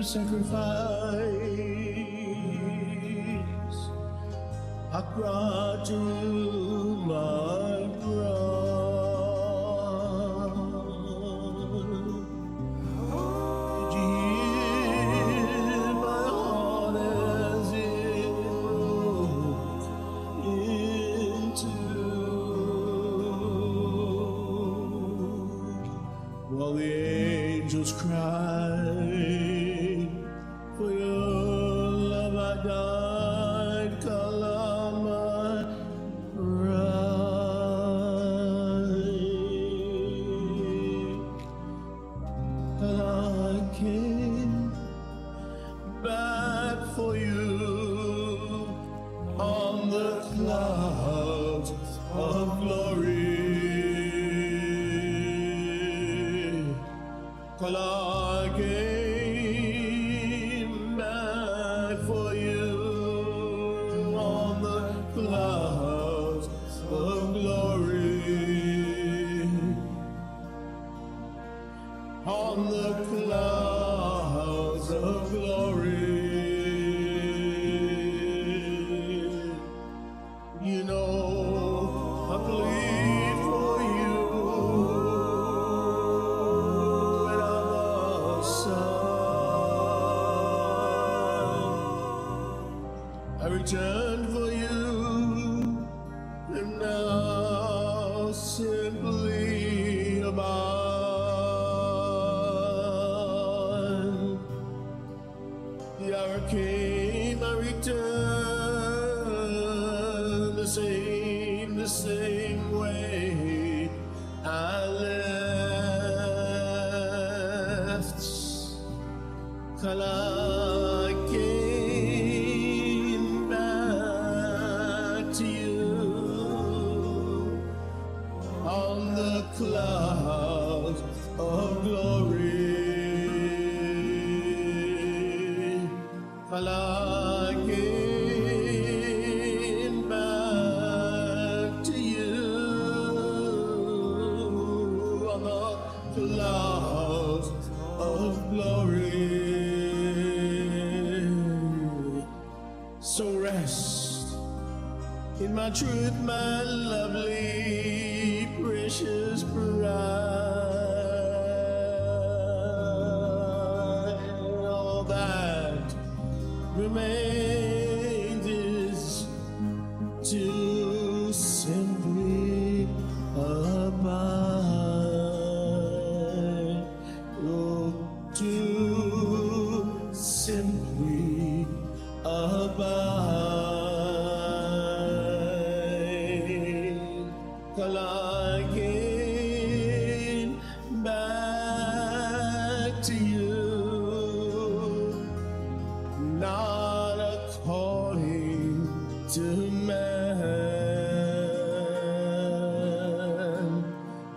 sacrifice I brought to my bride. Did you hear my heart as it broke in two, while the angels cried, for your love I died, call on my bride. And I came back for you on the clouds of glory. Well, I came back for you on the clouds of glory, on the clouds of glory. You know, I plead for you. I returned for you, and now simply abide. The hour came, I returned the same way I left. Till I came back to you on the clouds of glory. Till I came back to you on the clouds of glory. So rest in my truth, my lovely, precious bride. All that remains is to simply abide. Oh, to simply abide. Till I came back to you, not according to man.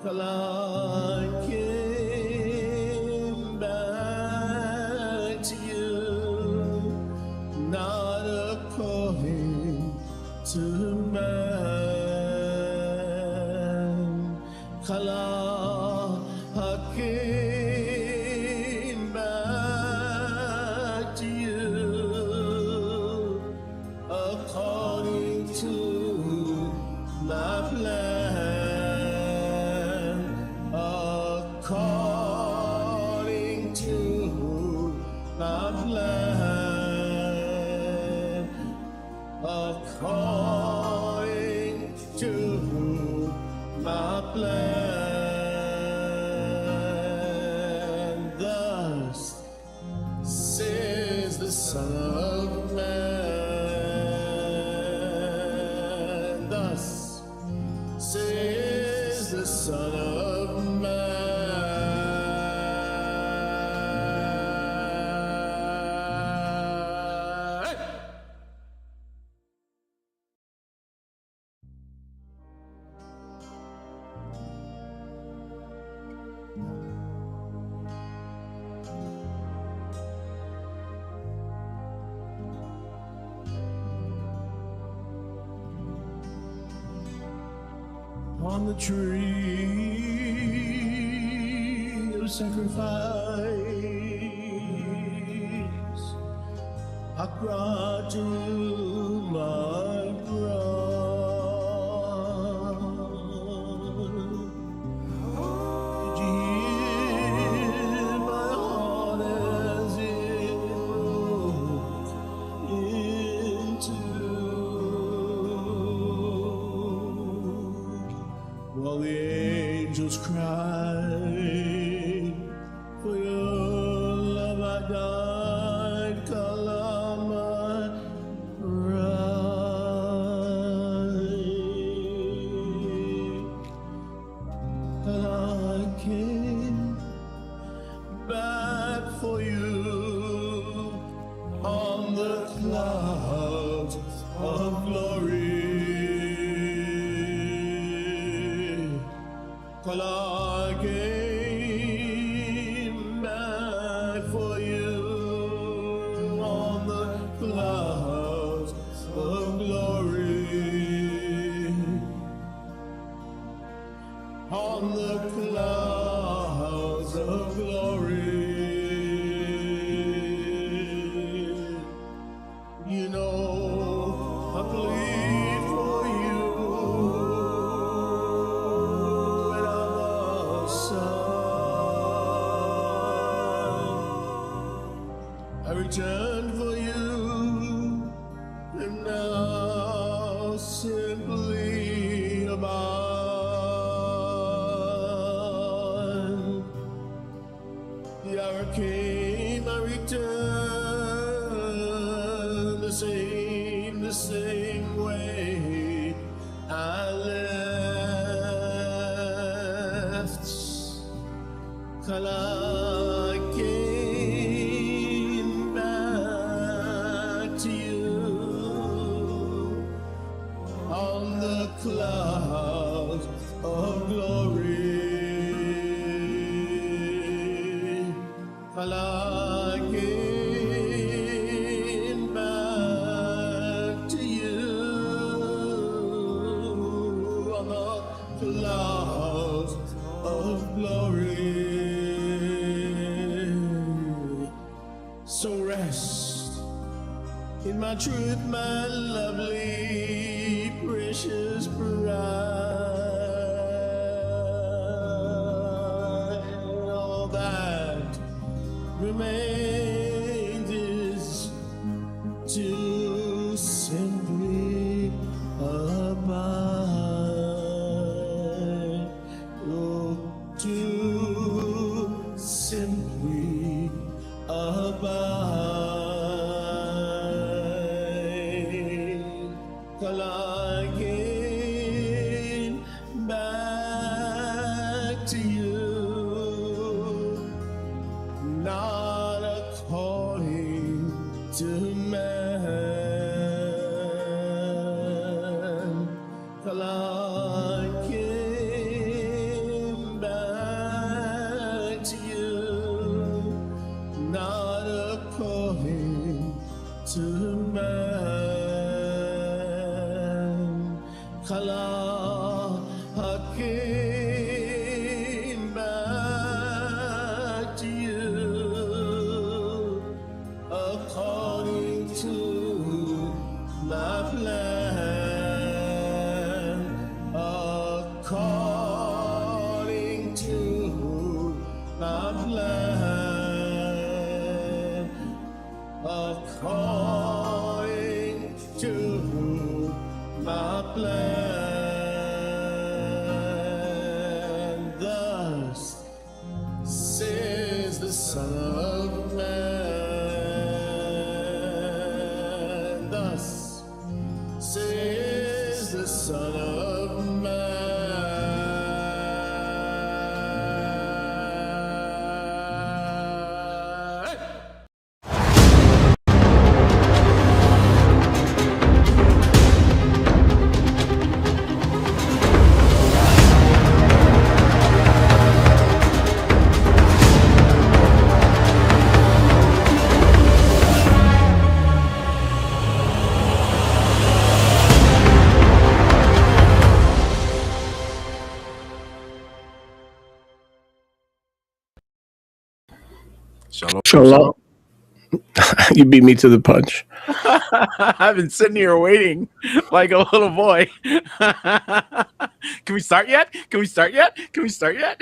Till I came back to you, not according to man. Till I came back to you, according to my plan, according to my plan, according to my plan. Thus says the Son of Man. Thus says the Son of Man. On the tree of sacrifice I cried to my God. Did you hear my heart as it broke into? While the angels cried, for your love I died, Kalama pride. And I came back for you on the clouds of glory. Well, I came back for you on the clouds of glory, on the clouds of glory. You know, I plead for you. I returned for you, and now simply a bond. The hour came, I returned the same way I left. Till I came back to you on the clouds of glory. Till I came back to you on the clouds of glory. So rest in my truth, my lovely, precious bride. All that remains is to simply abide. Oh, to simply abide. Till I came back to you, not according to man. Till I came back to you, not according to man. Till I came back to you, according to my plan, according to my plan, according to my plan. Thus says the Son of Man. Thus says the Son of Man. Shalom. Shalom. You beat me to the punch. I've been sitting here waiting like a little boy. Can we start yet? Can we start yet? Can we start yet?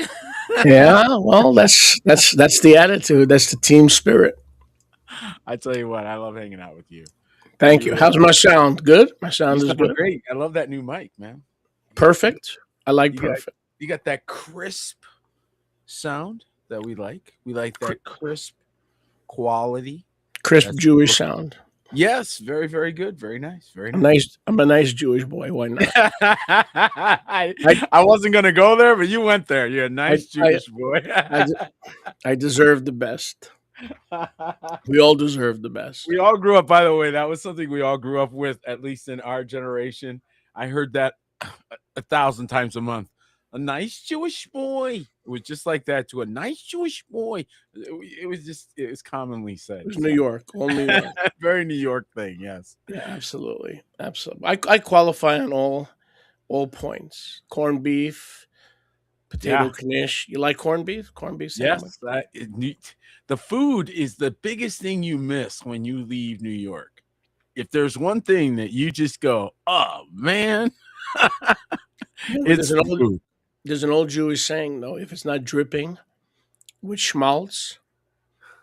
Yeah, well, that's the attitude. That's the team spirit. I tell you what, I love hanging out with you. Thank you. You How's my sound? Good. My you sound is sound good. great. I love that new mic, man. You got Perfect. I like you got perfect. you got that crisp sound that we like. We like Cr- that crisp quality. Crisp That's Jewish sound. yes, very very good. Very nice. Very I'm nice. nice. I'm a nice Jewish boy. Why not? I, I I wasn't gonna go there, but you went there. You're a I nice I Jewish boy. I, de- I deserve the best. We all deserve the best. We all grew up, by the way, that was something we all grew up with, at least in our generation. I heard that 1,000 times a month. A nice Jewish boy. It was just like that to a nice Jewish boy. It was commonly It said. was New So York. All New York. very New York thing, yes. Yeah, absolutely, absolutely. I qualify on all points. Corned beef, potato Yeah. knish. You like corned beef? Corned beef sandwich. Yes. The food is the biggest thing you miss when you leave New York. If there's one thing that you just go, oh man, Yeah, but it's the food. there's an old Jewish saying though: if it's not dripping with schmaltz,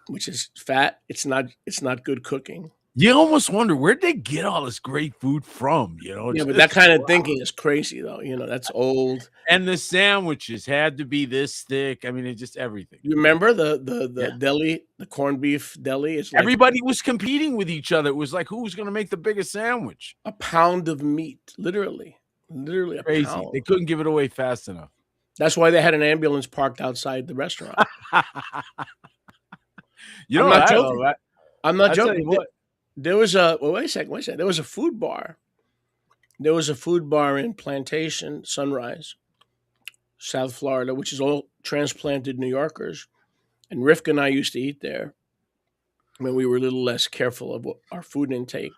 which is fat, it's not good cooking. You almost wonder where'd they get all this great food from, Yeah, but that just kind of thinking is crazy though. That's old. and the sandwiches had to be this thick. I mean, it's just everything. You remember the Yeah. deli, the corned beef deli? It's like Everybody was competing with each other. It was like who was gonna make the biggest sandwich. a pound of meat, literally a Crazy. They pound. couldn't give it away fast enough. That's why they had an ambulance parked outside the restaurant. You I'm know what not I love? joking. I'm not I tell joking. you what. There was a wait a second, There was a food bar. There was a food bar in Plantation, Sunrise, South Florida, which is all transplanted New Yorkers. And Rifka and I used to eat there when we were a little less careful of our food intake.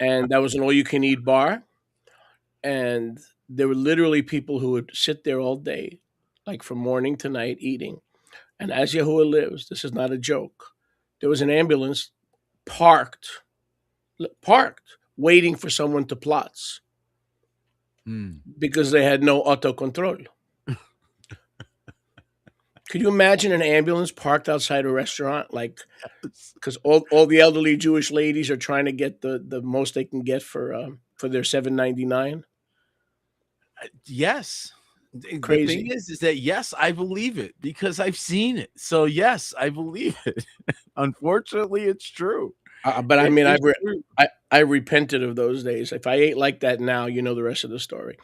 And that was an all-you-can-eat bar. And there were literally people who would sit there all day, like from morning to night, eating. And as Yahuwah lives, this is not a joke. There was an ambulance parked, waiting for someone to plots Hmm. because they had no autocontrol. Could you imagine an ambulance parked outside a restaurant, like because all the elderly Jewish ladies are trying to get the most they can get for their $7.99? Yes. The thing Crazy. is that yes, I believe it because I've seen it. So yes, I believe it. Unfortunately, it's true. But I It mean, is true. I repented of those days. If I ate like that now, you know the rest of the story.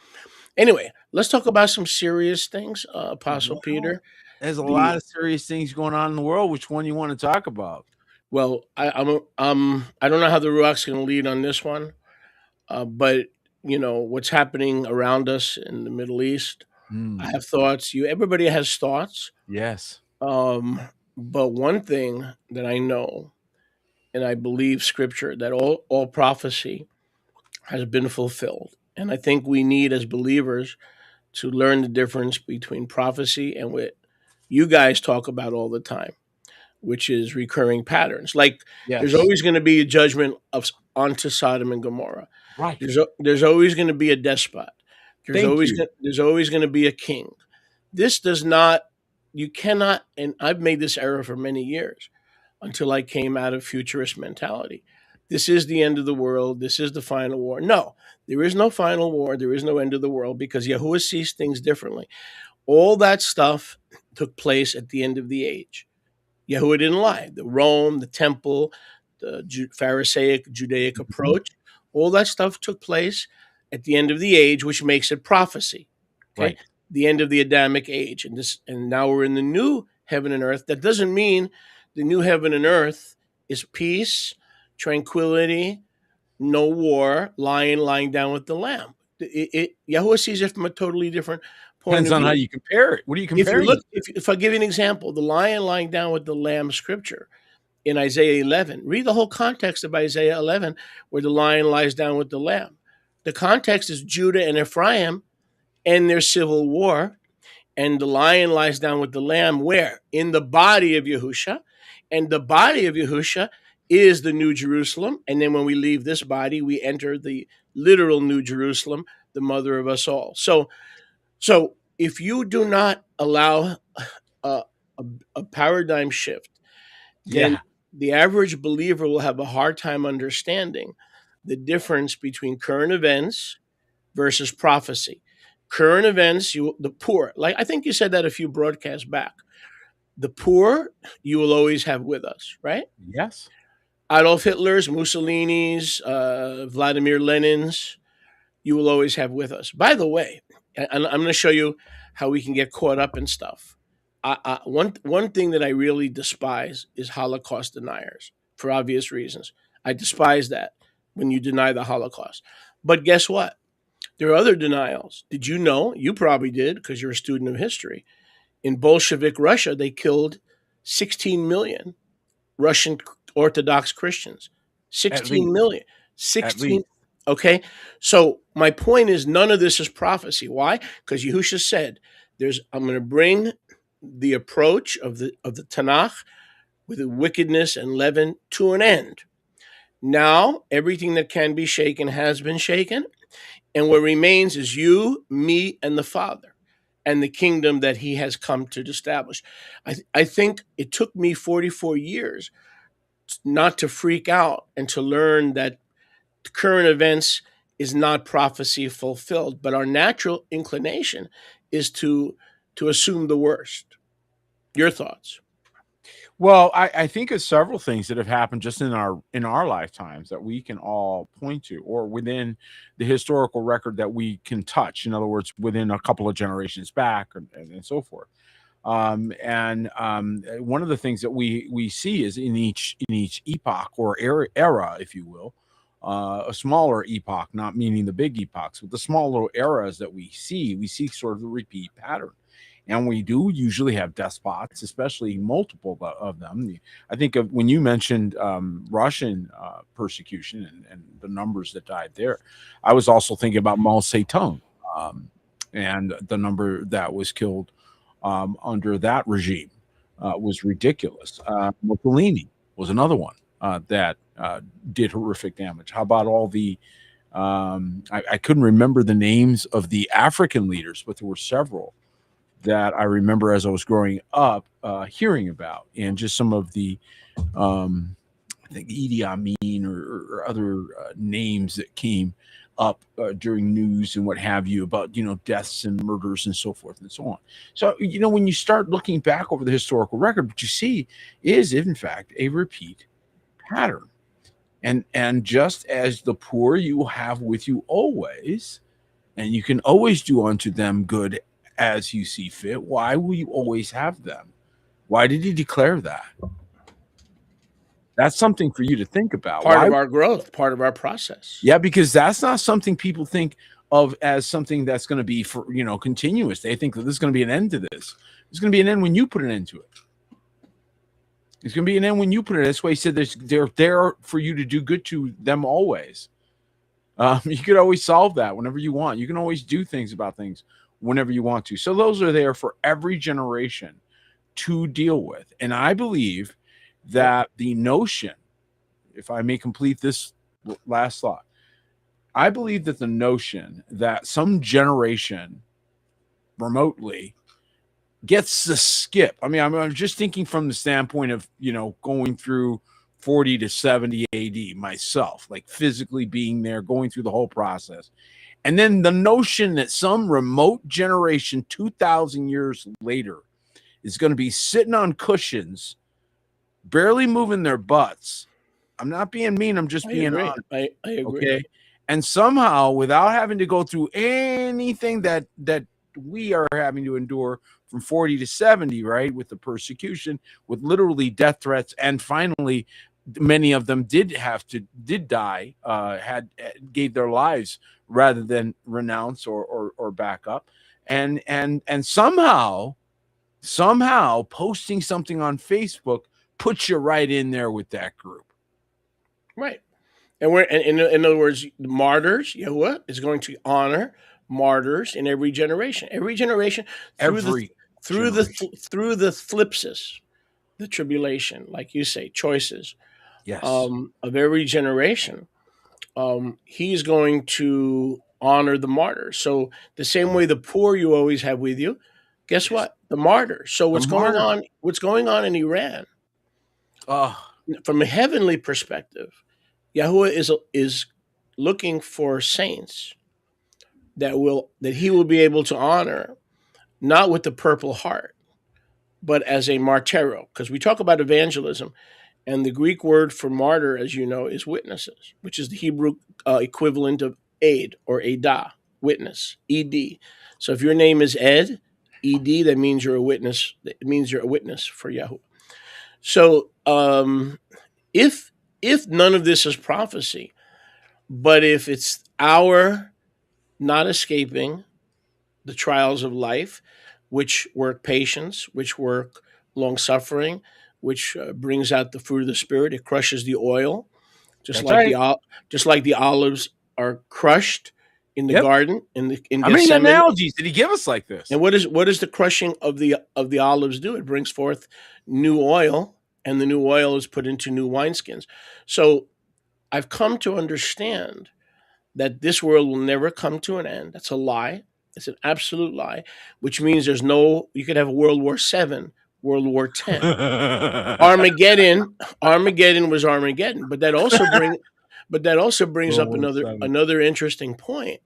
Anyway, let's talk about some serious things, Apostle Well, Peter. there's a lot The of serious things going on in the world. Which one you want to talk about? Well, I don't know how the Ruach's going to lead on this one, but what's happening around us in the Middle East. I Hmm. have thoughts. Everybody has thoughts. Yes. Um, but one thing that I know, and I believe Scripture, that all prophecy has been fulfilled, and I think we need as believers to learn the difference between prophecy and what you guys talk about all the time, which is recurring patterns. Like there's Yes. always going to be a judgment onto Sodom and Gomorrah. Right. There's always going to be a despot. Thank you. There's always going to be a king. This does not. You cannot. And I've made this error for many years until I came out of futurist mentality. This is the end of the world. This is the final war. No, there is no final war. There is no end of the world because Yahuwah sees things differently. All that stuff took place at the end of the age. Yahuwah didn't lie. The Rome, the temple, the Pharisaic, Judaic Mhm. approach, all that stuff took place at the end of the age, which makes it prophecy. Okay, Right. the end of the Adamic age, and now we're in the new heaven and earth. That doesn't mean the new heaven and earth is peace, tranquility, no war, lying down with the lamb. Yahuwah sees it from a totally different point Depends of on how view. you compare it. What are you If you comparing look, it? if I give you an example, the lion lying down with the lamb scripture in Isaiah 11, read the whole context of Isaiah 11, where the lion lies down with the lamb. The context is Judah and Ephraim and their civil war, and the lion lies down with the lamb where? In the body of Yahusha, And the body of Yahusha is the New Jerusalem. And then when we leave this body, we enter the literal New Jerusalem, the mother of us all. So if you do not allow a, a paradigm shift, then Yeah. the average believer will have a hard time understanding the difference between current events versus prophecy. Current events, the poor, like I think you said that a few broadcasts back. The poor you will always have with us, right? Yes. Adolf Hitler's, Mussolini's, Vladimir Lenin's, you will always have with us. By the way, and I'm going to show you how we can get caught up in stuff. One thing that I really despise is Holocaust deniers for obvious reasons. I despise that when you deny the Holocaust. But guess what? There are other denials. Did you know? You probably did because you're a student of history. In Bolshevik Russia, they killed 16 million Russian Orthodox Christians. At 16 least. million. At 16. least. Okay. So my point is none of this is prophecy. Why? Because Yahusha said, I'm going to bring the approach of the Tanakh with the wickedness and leaven to an end. Now, everything that can be shaken has been shaken. And what remains is you, me, and the Father, and the kingdom that he has come to establish. I think it took me 44 years not to freak out and to learn that current events is not prophecy fulfilled, but our natural inclination is to assume the worst. Your thoughts? Well, I think of several things that have happened just in our lifetimes that we can all point to, or within the historical record that we can touch. In other words, within a couple of generations back, and so forth. One of the things that we see is in each epoch or era, if you will, a smaller epoch, not meaning the big epochs, but the small little eras that we see sort of the repeat pattern. And we do usually have despots, especially multiple of them. I think of when you mentioned Russian persecution and the numbers that died there, I was also thinking about Mao Zedong and the number that was killed under that regime was ridiculous. Mussolini was another one that did horrific damage. How about all the I couldn't remember the names of the African leaders, but there were several that I remember as I was growing up hearing about, and just some of the I think Idi Amin or other names that came up during news and what have you about deaths and murders and so forth and so on. So when you start looking back over the historical record, what you see is in fact a repeat pattern. And just as the poor you will have with you always, and you can always do unto them good as you see fit, why will you always have them? Why did he declare that? That's something for you to think about. Part of our growth, part of our process. Yeah, because that's not something people think of as something that's going to be for continuous. They think that there's going to be an end to this. There's going to be an end when you put an end to it. There's going to be an end when you put it. That's why he said they're there for you to do good to them always. You could always solve that whenever you want. You can always do things about things whenever you want to. So those are there for every generation to deal with. And I believe that the notion, if I may complete this last thought, I believe that the notion that some generation remotely gets to skip. I mean, I'm just thinking from the standpoint of, going through 40 to 70 AD myself, like physically being there, going through the whole process. And then the notion that some remote generation 2,000 years later is going to be sitting on cushions, barely moving their butts. I'm not being mean. I'm just being honest. I agree. Okay. And somehow, without having to go through anything that we are having to endure from 40 to 70, right, with the persecution, with literally death threats, and finally, many of them did die, gave their lives rather than renounce or back up, and somehow posting something on Facebook puts you right in there with that group, right? And we're in other words, martyrs. Yahuwah is going to honor martyrs in every generation. Every generation through the thlipsis, the tribulation, like you say, choices Yes. of every generation, he's going to honor the martyrs. So the same way the poor you always have with you, guess Yes. what? The martyrs. So The what's going martyr. on? What's going on in Iran Oh, from a heavenly perspective? Yahuwah is looking for saints that he will be able to honor, not with the purple heart, but as a martyro. Because we talk about evangelism, and the Greek word for martyr, as you know, is witnesses, which is the Hebrew equivalent of aid or edah, witness, ed. So if your name is Ed, ed, that means you're a witness. It means you're a witness for Yahweh. So if none of this is prophecy, but if it's our not escaping the trials of life, which work patience, which work long suffering, which brings out the fruit of the spirit. It crushes the oil, that's right. just like the olives are crushed in the Yep. garden in How many Gethsemane. analogies did he give us like this? And what does the crushing of the olives do? It brings forth new oil, and the new oil is put into new wineskins. So I've come to understand that this world will never come to an end. That's a lie. It's an absolute lie, which means you could have a World War VII, World War X. Armageddon was Armageddon, but that also brings World up War VII. another interesting point,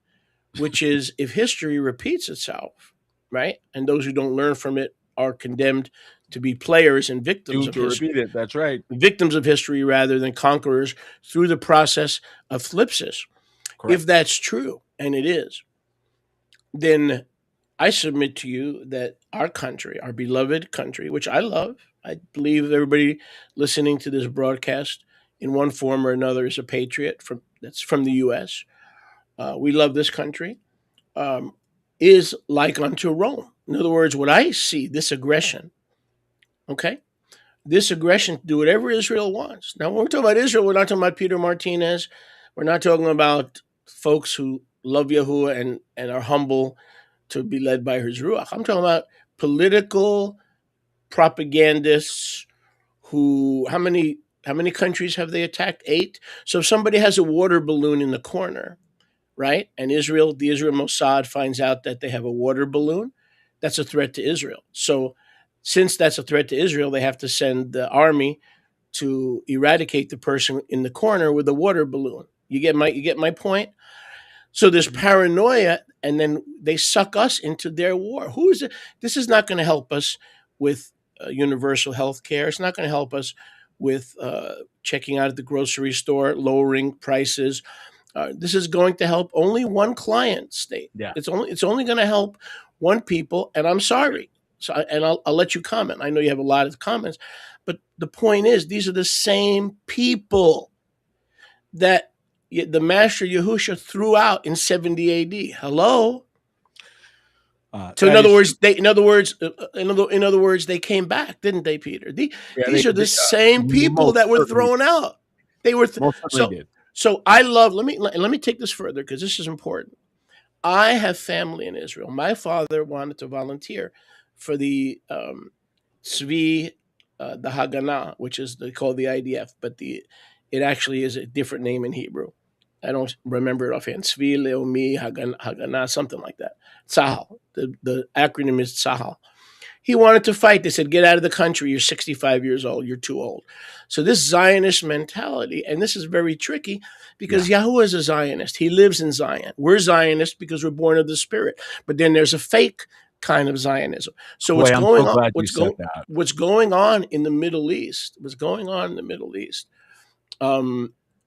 which is if history repeats itself, right? And those who don't learn from it are condemned to be players and victims Doomed of to repeat history. it. That's right. Victims of history rather than conquerors through the process of thlipsis. Correct. If that's true, and it is, then I submit to you that our country, our beloved country, which I love, I believe everybody listening to this broadcast in one form or another is a patriot that's from the U.S. We love this country. Um, is like unto Rome. In other words, what I see, this aggression, okay, this aggression to do whatever Israel wants. Now, when we're talking about Israel, we're not talking about Peter Martinez. We're not talking about folks who love Yahuwah and are humble to be led by his ruach. I'm talking about political propagandists who how many countries have they attacked? 8. So if somebody has a water balloon in the corner, right? And the Israel Mossad finds out that they have a water balloon, that's a threat to Israel. So since that's a threat to Israel, they have to send the army to eradicate the person in the corner with a water balloon. You get my point? So there's paranoia, and then they suck us into their war. Who is it? This is not going to help us with universal health care. It's not going to help us with checking out at the grocery store, lowering prices. This is going to help only one client state. Yeah. It's only going to help one people, and I'm sorry. So, and I'll let you comment. I know you have a lot of comments, but the point is, these are the same people that the master Yahusha threw out in 70 A.D. Hello. So in other words, they came back, didn't they, Peter? These are the same people that were thrown out. They were did. So I love. Let me take this further because this is important. I have family in Israel. My father wanted to volunteer for the Tzvi, the Haganah, which is they call the IDF, but it actually is a different name in Hebrew. I don't remember it offhand. Tzvi, Leomi, Haganah, something like that. Tzahal. The acronym is Tzahal. He wanted to fight. They said, get out of the country. You're 65 years old. You're too old. So this Zionist mentality, and this is very tricky because Yahuwah is a Zionist. He lives in Zion. We're Zionists because we're born of the Spirit. But then there's a fake kind of Zionism. So what's going on in the Middle East,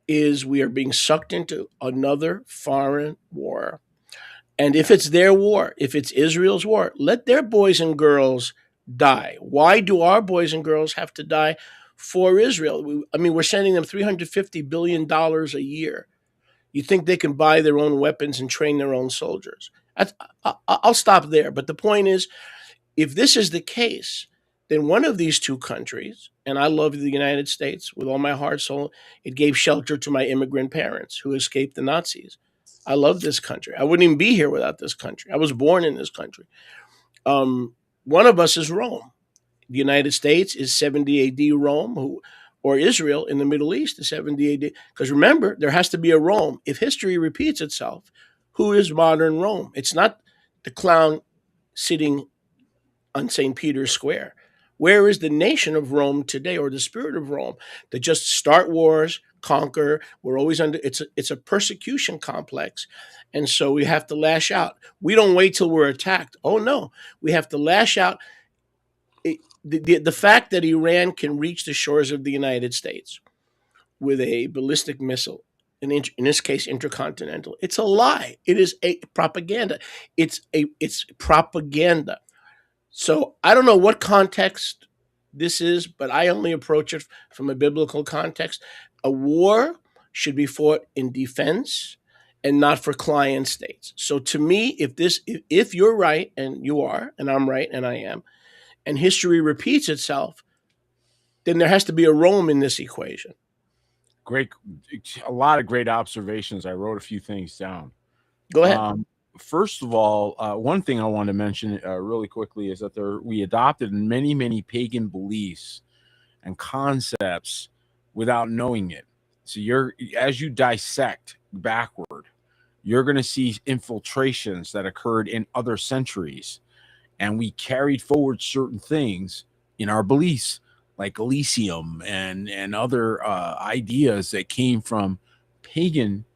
is we are being sucked into another foreign war. And if it's their war, if it's Israel's war, let their boys and girls die. Why do our boys and girls have to die for Israel? We're sending them $350 billion a year. You think they can buy their own weapons and train their own soldiers? I'll stop there. But the point is, if this is the case, then one of these two countries, and I love the United States with all my heart, soul, it gave shelter to my immigrant parents who escaped the Nazis. I love this country. I wouldn't even be here without this country. I was born in this country. One of us is Rome. The United States is 70 AD Rome, or Israel in the Middle East is 70 AD. Because remember, there has to be a Rome. If history repeats itself, who is modern Rome? It's not the clown sitting on St. Peter's Square. Where is the nation of Rome today, or the spirit of Rome, that just start wars, conquer? We're always under. It's a persecution complex, and so we have to lash out. We don't wait till we're attacked. Oh no, we have to lash out. The fact that Iran can reach the shores of the United States with a ballistic missile, in this case intercontinental, it's a lie. It is a propaganda. It's propaganda. So I don't know what context this is, but I only approach it from a biblical context. A war should be fought in defense and not for client states. So to me, if you're right, and you are, and I'm right, and I am, and history repeats itself, then there has to be a Rome in this equation. Great, a lot of great observations. I wrote a few things down. Go ahead. First of all, one thing I want to mention really quickly is that we adopted many, many pagan beliefs and concepts without knowing it. So as you dissect backward, you're going to see infiltrations that occurred in other centuries, and we carried forward certain things in our beliefs, like Elysium and other ideas that came from pagan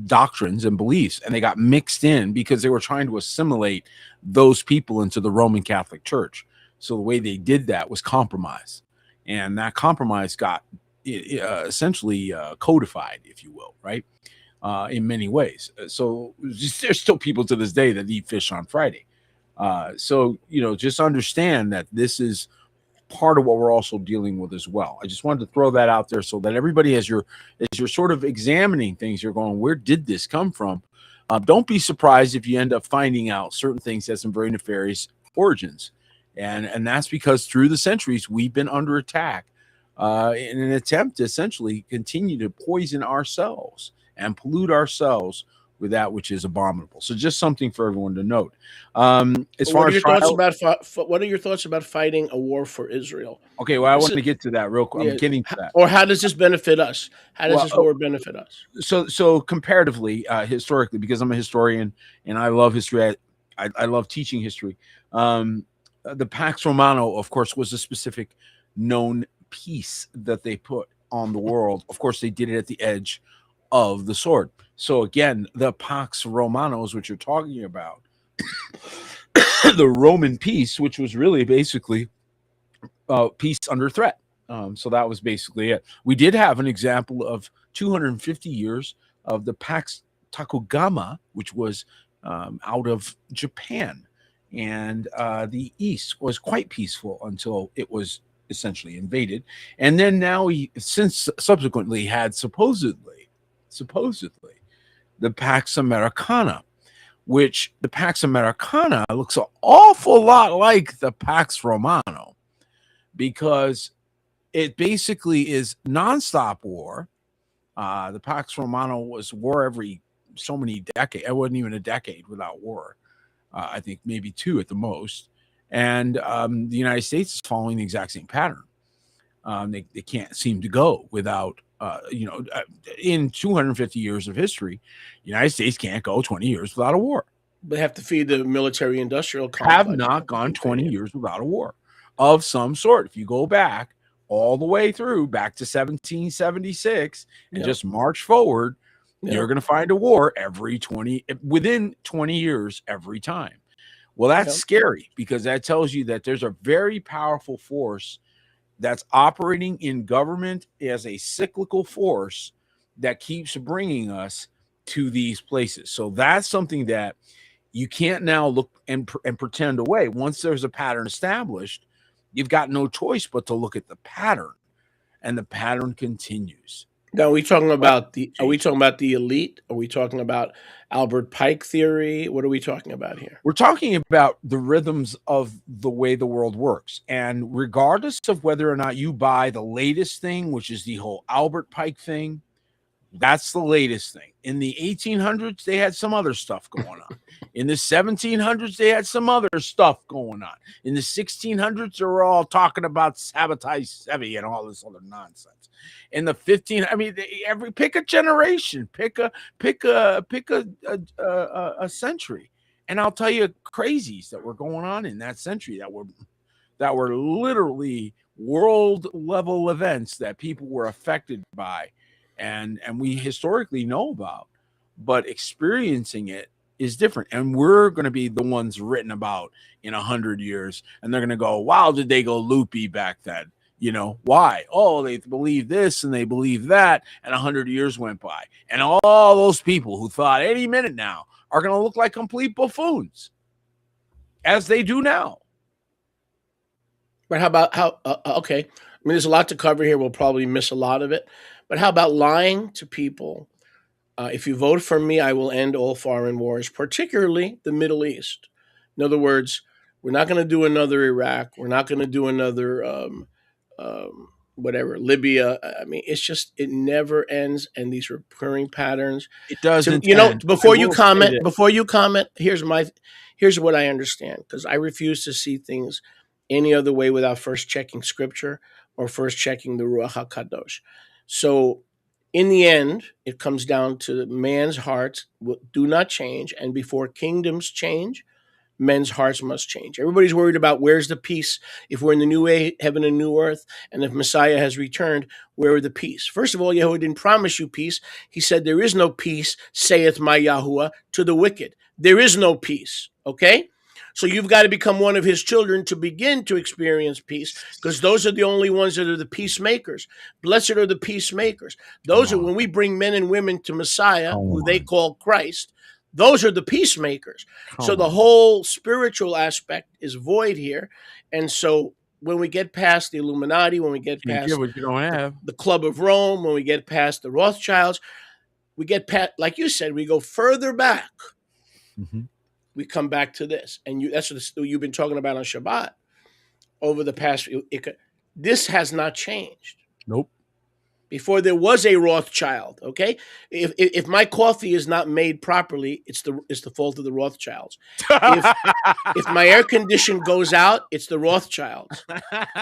doctrines and beliefs, and they got mixed in because they were trying to assimilate those people into the Roman Catholic Church. So the way they did that was compromise, and that compromise got essentially codified, if you will, right? In many ways. So there's still people to this day that eat fish on Friday. So, just understand that this is part of what we're also dealing with as well. I just wanted to throw that out there so that everybody, as you're sort of examining things, you're going, where did this come from? Don't be surprised if you end up finding out certain things have some very nefarious origins. And that's because through the centuries, we've been under attack in an attempt to essentially continue to poison ourselves and pollute ourselves with that which is abominable. So just something for everyone to note. What are your thoughts about fighting a war for Israel? Okay, well, I want to get to that real quick. I'm getting to that. Or how does this benefit us? How does this war benefit us? So comparatively, historically, because I'm a historian and I love history, I love teaching history. The Pax Romana, of course, was a specific known peace that they put on the world. Of course, they did it at the edge of the sword. So again, the Pax Romanos, which you're talking about, the Roman peace, which was really basically peace under threat. So that was basically it. We did have an example of 250 years of the Pax Takugama, which was out of Japan. And the East was quite peaceful until it was essentially invaded. And then now since subsequently had supposedly the Pax Americana, which the Pax Americana looks an awful lot like the Pax Romano, because it basically is nonstop war. The Pax Romano was war every so many decades. It wasn't even a decade without war. I think maybe 2 at the most. And the United States is following the exact same pattern. They can't seem to go without, in 250 years of history, the United States can't go 20 years without a war. They have to feed the military-industrial complex. Have not gone 20 years without a war of some sort. If you go back all the way through, back to 1776, and just march forward, you're going to find a war within 20 years every time. Well, that's scary, because that tells you that there's a very powerful force that's operating in government as a cyclical force that keeps bringing us to these places. So that's something that you can't now look and pretend away. Once there's a pattern established, you've got no choice but to look at the pattern, and the pattern continues. Now, are we talking about the elite? Are we talking about Albert Pike theory? What are we talking about here? We're talking about the rhythms of the way the world works. And regardless of whether or not you buy the latest thing, which is the whole Albert Pike thing, That's the latest thing. In the 1800s, they had some other stuff going on. In the 1700s, they had some other stuff going on. In the 1600s, they were all talking about sabotage Sevi and all this other nonsense. In the 15, I mean, pick a generation, pick a century, and I'll tell you crazies that were going on in that century that were literally world level events that people were affected by, and we historically know about, but experiencing it is different. And we're going to be the ones written about in 100 years, and they're going to go, wow, did they go loopy back then? You know, why? Oh, they believe this and they believe that, and 100 years went by, and all those people who thought any minute now are going to look like complete buffoons, as they do now. But how about okay? I mean, there's a lot to cover here. We'll probably miss a lot of it. But how about lying to people? If you vote for me, I will end all foreign wars, particularly the Middle East. In other words, we're not going to do another Iraq. We're not going to do another whatever, Libya. I mean, it's just, it never ends, and these recurring patterns. It doesn't. Before you comment, here's what I understand, because I refuse to see things any other way without first checking scripture or first checking the Ruach HaKadosh. So in the end, it comes down to man's hearts do not change. And before kingdoms change, men's hearts must change. Everybody's worried about where's the peace. If we're in the new heaven and new earth, and if Messiah has returned, where are the peace? First of all, Yahuwah didn't promise you peace. He said, there is no peace, saith my Yahuwah, to the wicked. There is no peace, okay? So you've got to become one of his children to begin to experience peace, because those are the only ones that are the peacemakers. Blessed are the peacemakers. Those are when we bring men and women to Messiah, who they call Christ. Those are the peacemakers. So the whole spiritual aspect is void here. And so when we get past the Illuminati, when we get past what you don't have, the Club of Rome, when we get past the Rothschilds, we get past, like you said, we go further back. Mm-hmm. We come back to this. And that's what you've been talking about on Shabbat over the past few. This has not changed. Nope. Before there was a Rothschild, okay? If my coffee is not made properly, it's the fault of the Rothschilds. If my air condition goes out, it's the Rothschilds.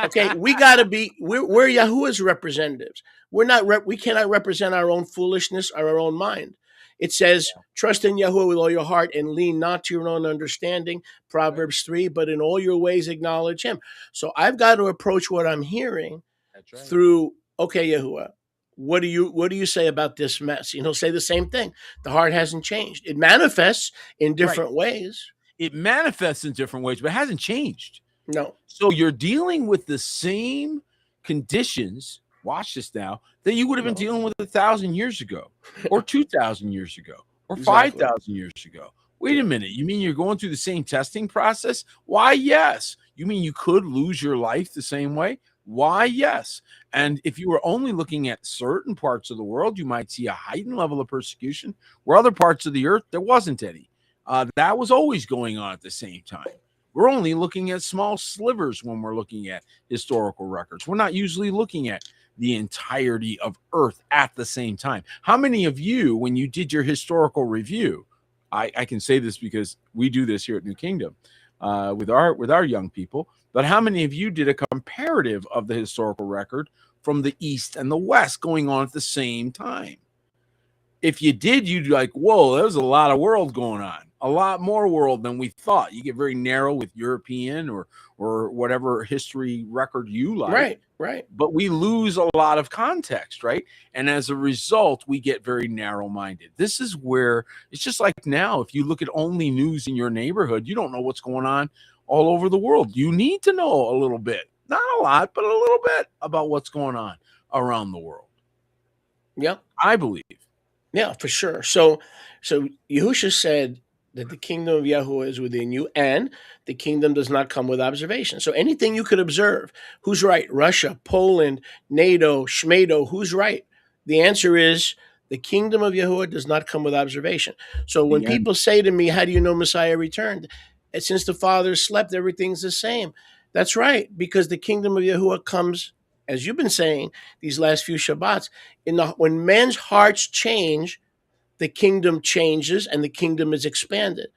Okay, we got to be. We're Yahuwah's representatives. We cannot represent our own foolishness or our own mind. It says, trust in Yahuwah with all your heart and lean not to your own understanding, Proverbs 3, but in all your ways acknowledge him. So I've got to approach what I'm hearing through, okay, Yahuwah, what do you say about this mess? And he'll say the same thing. The heart hasn't changed. It manifests in different ways. It manifests in different ways, but it hasn't changed. No. So you're dealing with the same conditions, watch this now, that you would have been dealing with 1,000 years ago, or 2,000 years ago, or 5,000 years ago. Wait a minute. You mean you're going through the same testing process? Why, yes. You mean you could lose your life the same way? Why, yes. And if you were only looking at certain parts of the world, you might see a heightened level of persecution, where other parts of the earth, there wasn't any. That was always going on at the same time. We're only looking at small slivers when we're looking at historical records. We're not usually looking at the entirety of Earth at the same time. How many of you, when you did your historical review, I can say this because we do this here at New Kingdom with our young people, but how many of you did a comparative of the historical record from the East and the West going on at the same time? If you did, you'd be like, whoa, there's a lot of world going on. A lot more world than we thought. You get very narrow with European or whatever history record you like. Right. But we lose a lot of context, right? And as a result, we get very narrow-minded. This is where it's just like now, if you look at only news in your neighborhood, you don't know what's going on all over the world. You need to know a little bit, not a lot, but a little bit about what's going on around the world. Yeah. I believe. Yeah, for sure. So Yahusha said that the kingdom of Yahuwah is within you, and the kingdom does not come with observation. So anything you could observe, who's right? Russia, Poland, NATO, Shmedo, who's right? The answer is the kingdom of Yahuwah does not come with observation. So when people say to me, how do you know Messiah returned? And since the Father slept, everything's the same. That's right, because the kingdom of Yahuwah comes as you've been saying these last few Shabbats, when men's hearts change, the kingdom changes and the kingdom is expanded.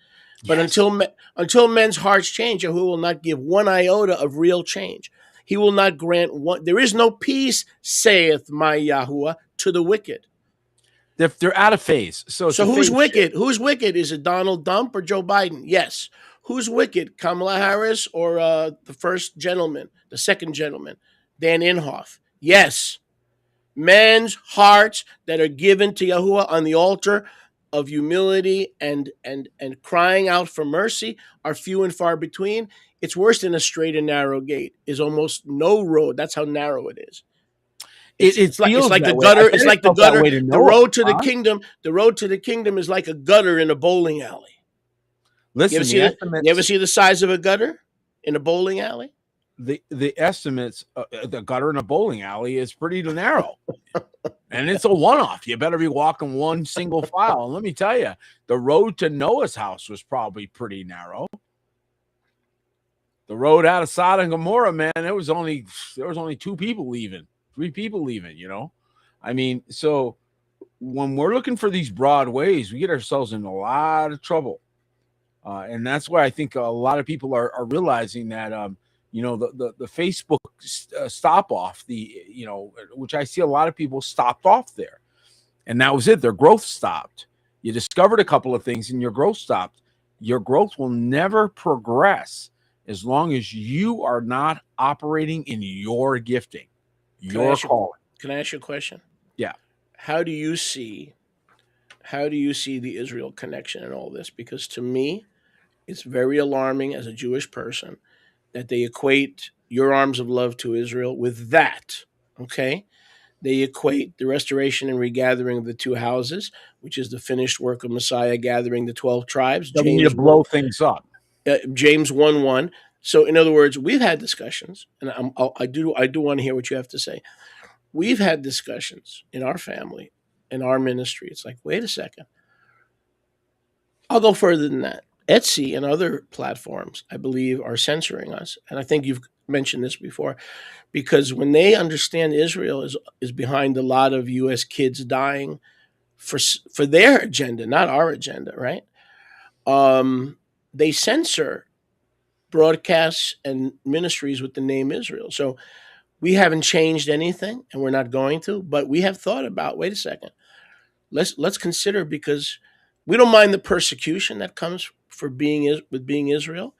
But Yes. until men's hearts change, Yahuwah will not give one iota of real change. He will not grant one. There is no peace, saith my Yahuwah, to the wicked. They're out of phase. So who's wicked? Shift. Who's wicked? Is it Donald Trump or Joe Biden? Yes. Who's wicked? Kamala Harris or the first gentleman, the second gentleman, Dan Inhofe? Yes. Men's hearts that are given to Yahuwah on the altar of humility and crying out for mercy are few and far between. It's worse than a straight and narrow gate. Is almost no road. That's how narrow it is. It's like the gutter. It's like the gutter. The road to the kingdom. The road to the kingdom is like a gutter in a bowling alley. Listen, you ever see the size of a gutter in a bowling alley? The estimates, the gutter in a bowling alley is pretty narrow, and it's a one-off. You better be walking one single file. And let me tell you, the road to Noah's house was probably pretty narrow. The road out of Sodom and Gomorrah, man, there was only 2 people leaving. 3 people leaving, you know. I mean, so when we're looking for these broad ways, we get ourselves in a lot of trouble. And that's why I think a lot of people are realizing that, you know, the Facebook stop off, which I see a lot of people stopped off there. And that was it. Their growth stopped. You discovered a couple of things and your growth stopped. Your growth will never progress as long as you are not operating in your gifting. Your calling. Can I ask you a question? Yeah. How do you see the Israel connection in all this? Because to me, it's very alarming as a Jewish person that they equate your arms of love to Israel with that. Okay? They equate the restoration and regathering of the 2 houses, which is the finished work of Messiah gathering the 12 tribes. They need to blow things up. James 1:1. So, in other words, we've had discussions, and I do want to hear what you have to say. We've had discussions in our family, in our ministry. It's like, wait a second. I'll go further than that. Etsy and other platforms, I believe, are censoring us, and I think you've mentioned this before, because when they understand Israel is behind a lot of U.S. kids dying for their agenda, not our agenda, right? They censor broadcasts and ministries with the name Israel. So we haven't changed anything, and we're not going to, but we have thought about, wait a second, let's consider, because we don't mind the persecution that comes for being Israel,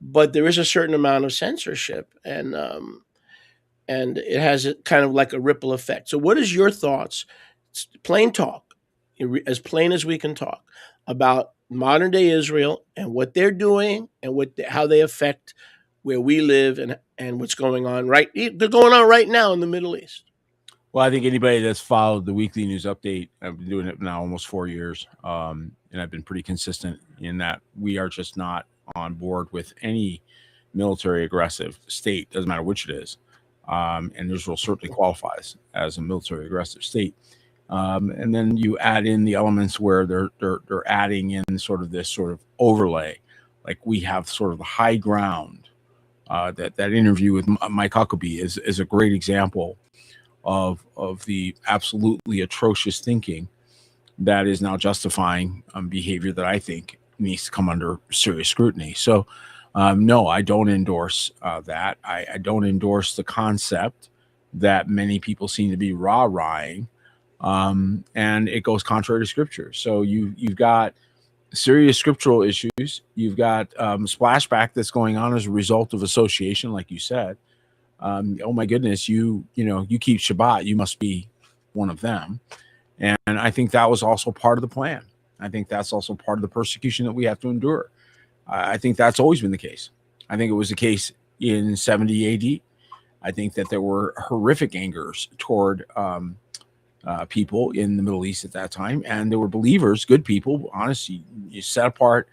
but there is a certain amount of censorship, and it has a kind of like a ripple effect. So what is your thoughts, plain talk, as plain as we can talk, about modern day Israel and what they're doing and how they affect where we live and what's going on they're going on right now in the Middle East? Well, I think anybody that's followed the weekly news update, I've been doing it now almost 4 years, and I've been pretty consistent in that we are just not on board with any military aggressive state, doesn't matter which it is, and Israel certainly qualifies as a military aggressive state. And then you add in the elements where they're adding in sort of this sort of overlay, like we have sort of the high ground. That interview with Mike Huckabee is a great example of the absolutely atrocious thinking that is now justifying behavior that I think needs to come under serious scrutiny. So, no, I don't endorse that. I don't endorse the concept that many people seem to be rah-rahing. And it goes contrary to scripture. So you've got serious scriptural issues. You've got splashback that's going on as a result of association, like you said. Oh my goodness, you keep Shabbat, you must be one of them. And I think that was also part of the plan. I think that's also part of the persecution that we have to endure. I think that's always been the case. I think it was the case in 70 AD. I think that there were horrific angers toward people in the Middle East at that time, and there were believers, good people, honestly, you set apart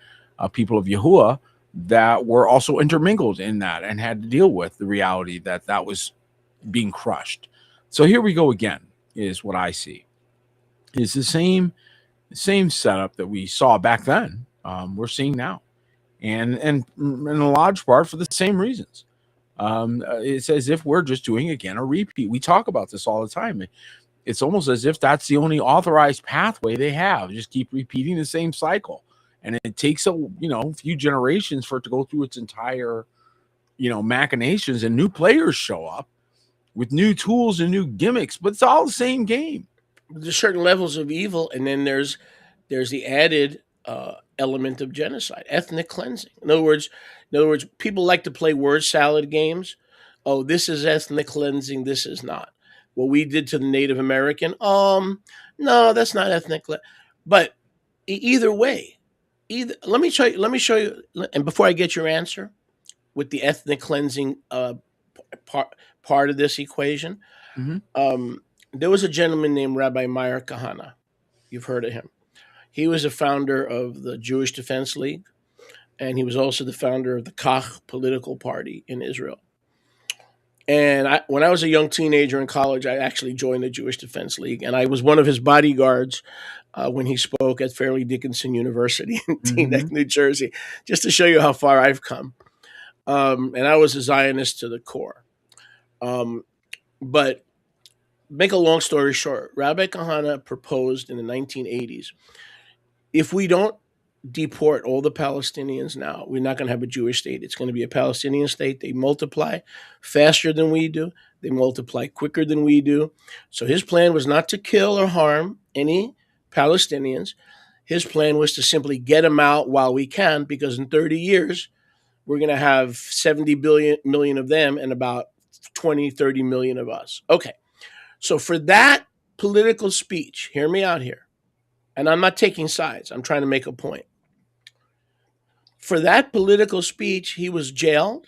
people of Yahuwah that were also intermingled in that and had to deal with the reality that that was being crushed. So here we go again, is what I see. It's the same setup that we saw back then, we're seeing now, and in a large part for the same reasons. It's as if we're just doing again a repeat. We talk about this all the time. It's almost as if that's the only authorized pathway they have. Just keep repeating the same cycle, and it takes a few generations for it to go through its entire machinations, and new players show up with new tools and new gimmicks, but it's all the same game. There's certain levels of evil, and then there's the added element of genocide, ethnic cleansing. In other words, people like to play word salad games. Oh, this is ethnic cleansing. This is not. What we did to the Native American. No, that's not ethnic. But either way, let me show you. And before I get your answer, with the ethnic cleansing part of this equation, Mm-hmm. there was a gentleman named Rabbi Meir Kahana. You've heard of him. He was a founder of the Jewish Defense League, and he was also the founder of the Kach political party in Israel. And when I was a young teenager in college, I actually joined the Jewish Defense League, and I was one of his bodyguards when he spoke at Fairleigh Dickinson University in Teaneck, New Jersey, just to show you how far I've come. And I was a Zionist to the core. But make a long story short, Rabbi Kahana proposed in the 1980s, if we don't deport all the Palestinians now, we're not going to have a Jewish state. It's going to be a Palestinian state. They multiply faster than we do. They multiply quicker than we do. So his plan was not to kill or harm any Palestinians. His plan was to simply get them out while we can, because in 30 years, we're going to have 70 million of them and about 20, 30 million of us. Okay. So for that political speech, hear me out here. And I'm not taking sides. I'm trying to make a point. For that political speech, he was jailed,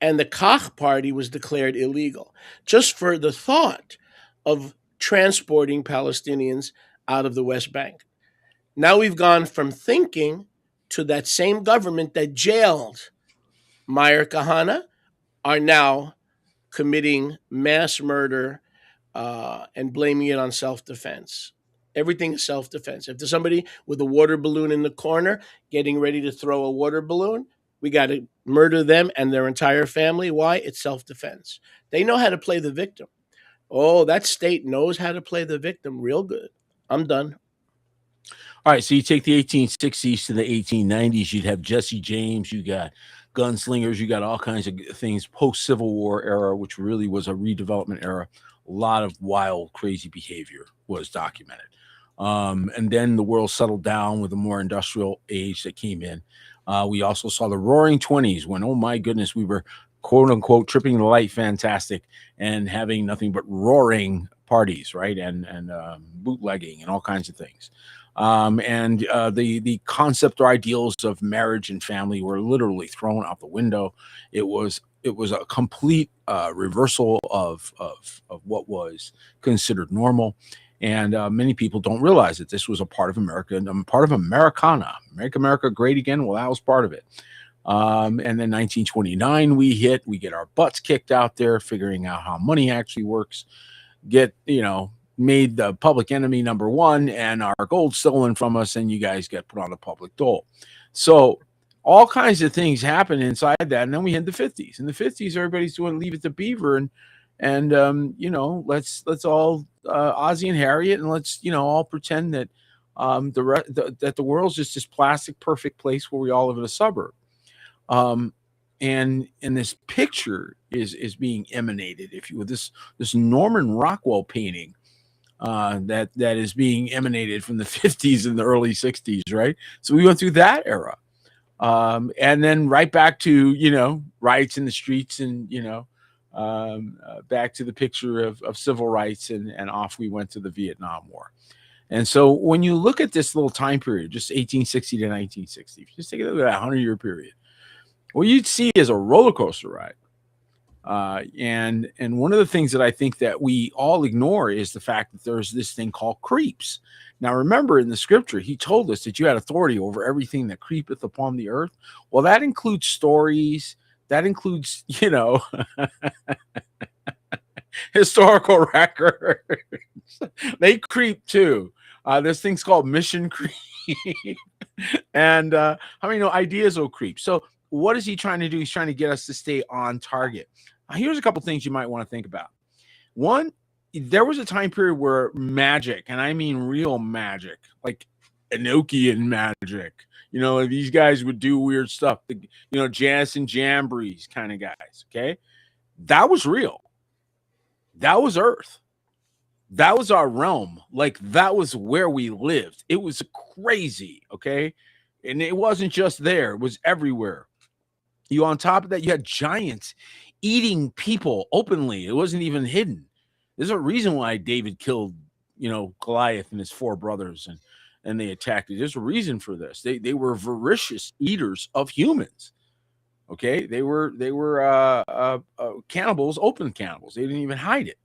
and the Kach party was declared illegal, just for the thought of transporting Palestinians out of the West Bank. Now we've gone from thinking to that same government that jailed Meir Kahana are now committing mass murder and blaming it on self-defense. Everything is self-defense. If there's somebody with a water balloon in the corner getting ready to throw a water balloon, we got to murder them and their entire family. Why? It's self-defense. They know how to play the victim. Oh, that state knows how to play the victim real good. I'm done. All right, so you take the 1860s to the 1890s, you'd have Jesse James, you got gunslingers, you got all kinds of things, post-Civil War era, which really was a redevelopment era. A lot of wild, crazy behavior was documented. And then the world settled down with a more industrial age that came in. We also saw the Roaring 20s when, oh my goodness, we were quote unquote tripping the light fantastic and having nothing but roaring parties, right? And bootlegging and all kinds of things. The concept or ideals of marriage and family were literally thrown out the window. It was a complete reversal of what was considered normal. And many people don't realize that this was a part of America and part of Americana. Make America Great Again. Well, that was part of it. And then 1929, we get our butts kicked out there, figuring out how money actually works, made the public enemy number one, and our gold stolen from us, and you guys get put on the public dole. So all kinds of things happen inside that. And then we hit the 50s. In the 50s, everybody's doing Leave It to Beaver and let's all Ozzie and Harriet, and let's all pretend that that the world's just this plastic perfect place where we all live in a suburb. And this picture is being emanated, if you will, this Norman Rockwell painting that is being emanated from the 50s and the early 60s, right? So we went through that era, and then right back to riots in the streets and back to the picture of civil rights, and off we went to the Vietnam War. And so when you look at this little time period, just 1860 to 1960, just take a look at that 100-year period, what you'd see is a roller coaster ride. And one of the things that I think that we all ignore is the fact that there's this thing called creeps. Now, remember in the scripture, he told us that you had authority over everything that creepeth upon the earth. Well, that includes stories. That includes, historical records. They creep too. There's things called mission creep. And ideas will creep. So what is he trying to do? He's trying to get us to stay on target. Here's a couple things you might want to think about. One, there was a time period where magic, and I mean real magic, like Enochian magic, these guys would do weird stuff, Janus and Jambres kind of guys. Okay. That was real. That was Earth. That was our realm. Like, that was where we lived. It was crazy. Okay. And it wasn't just there, it was everywhere. On top of that, you had giants eating people openly. It wasn't even hidden. There's a reason why David killed, Goliath and his 4 brothers, and they attacked it. There's a reason for this. They were voracious eaters of humans. Okay, they were cannibals, open cannibals. They didn't even hide it,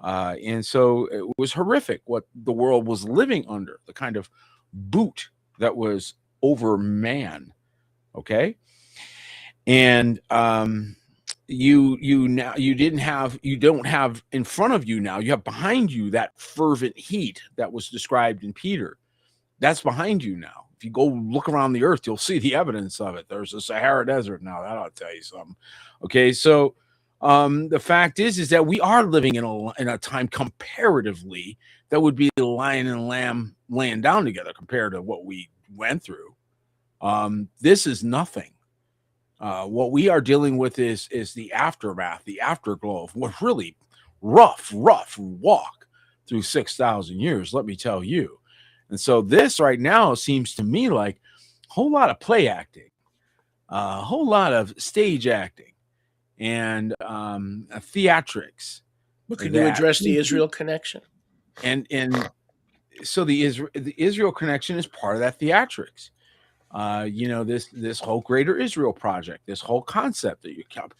and so it was horrific what the world was living under. The kind of boot that was over man. Okay, and you don't have in front of you now. You have behind you that fervent heat that was described in Peter. That's behind you now. If you go look around the earth, you'll see the evidence of it. There's a Sahara Desert now. That ought to tell you something. Okay, so the fact is that we are living in a time comparatively that would be the lion and lamb laying down together compared to what we went through. This is nothing. What we are dealing with is the aftermath, the afterglow of what really rough walk through 6,000 years, let me tell you. And so this right now seems to me like a whole lot of play acting, a whole lot of stage acting, and theatrics. But could you address the Israel connection? And so the Israel connection is part of that theatrics. This whole Greater Israel project, this whole concept that you kept.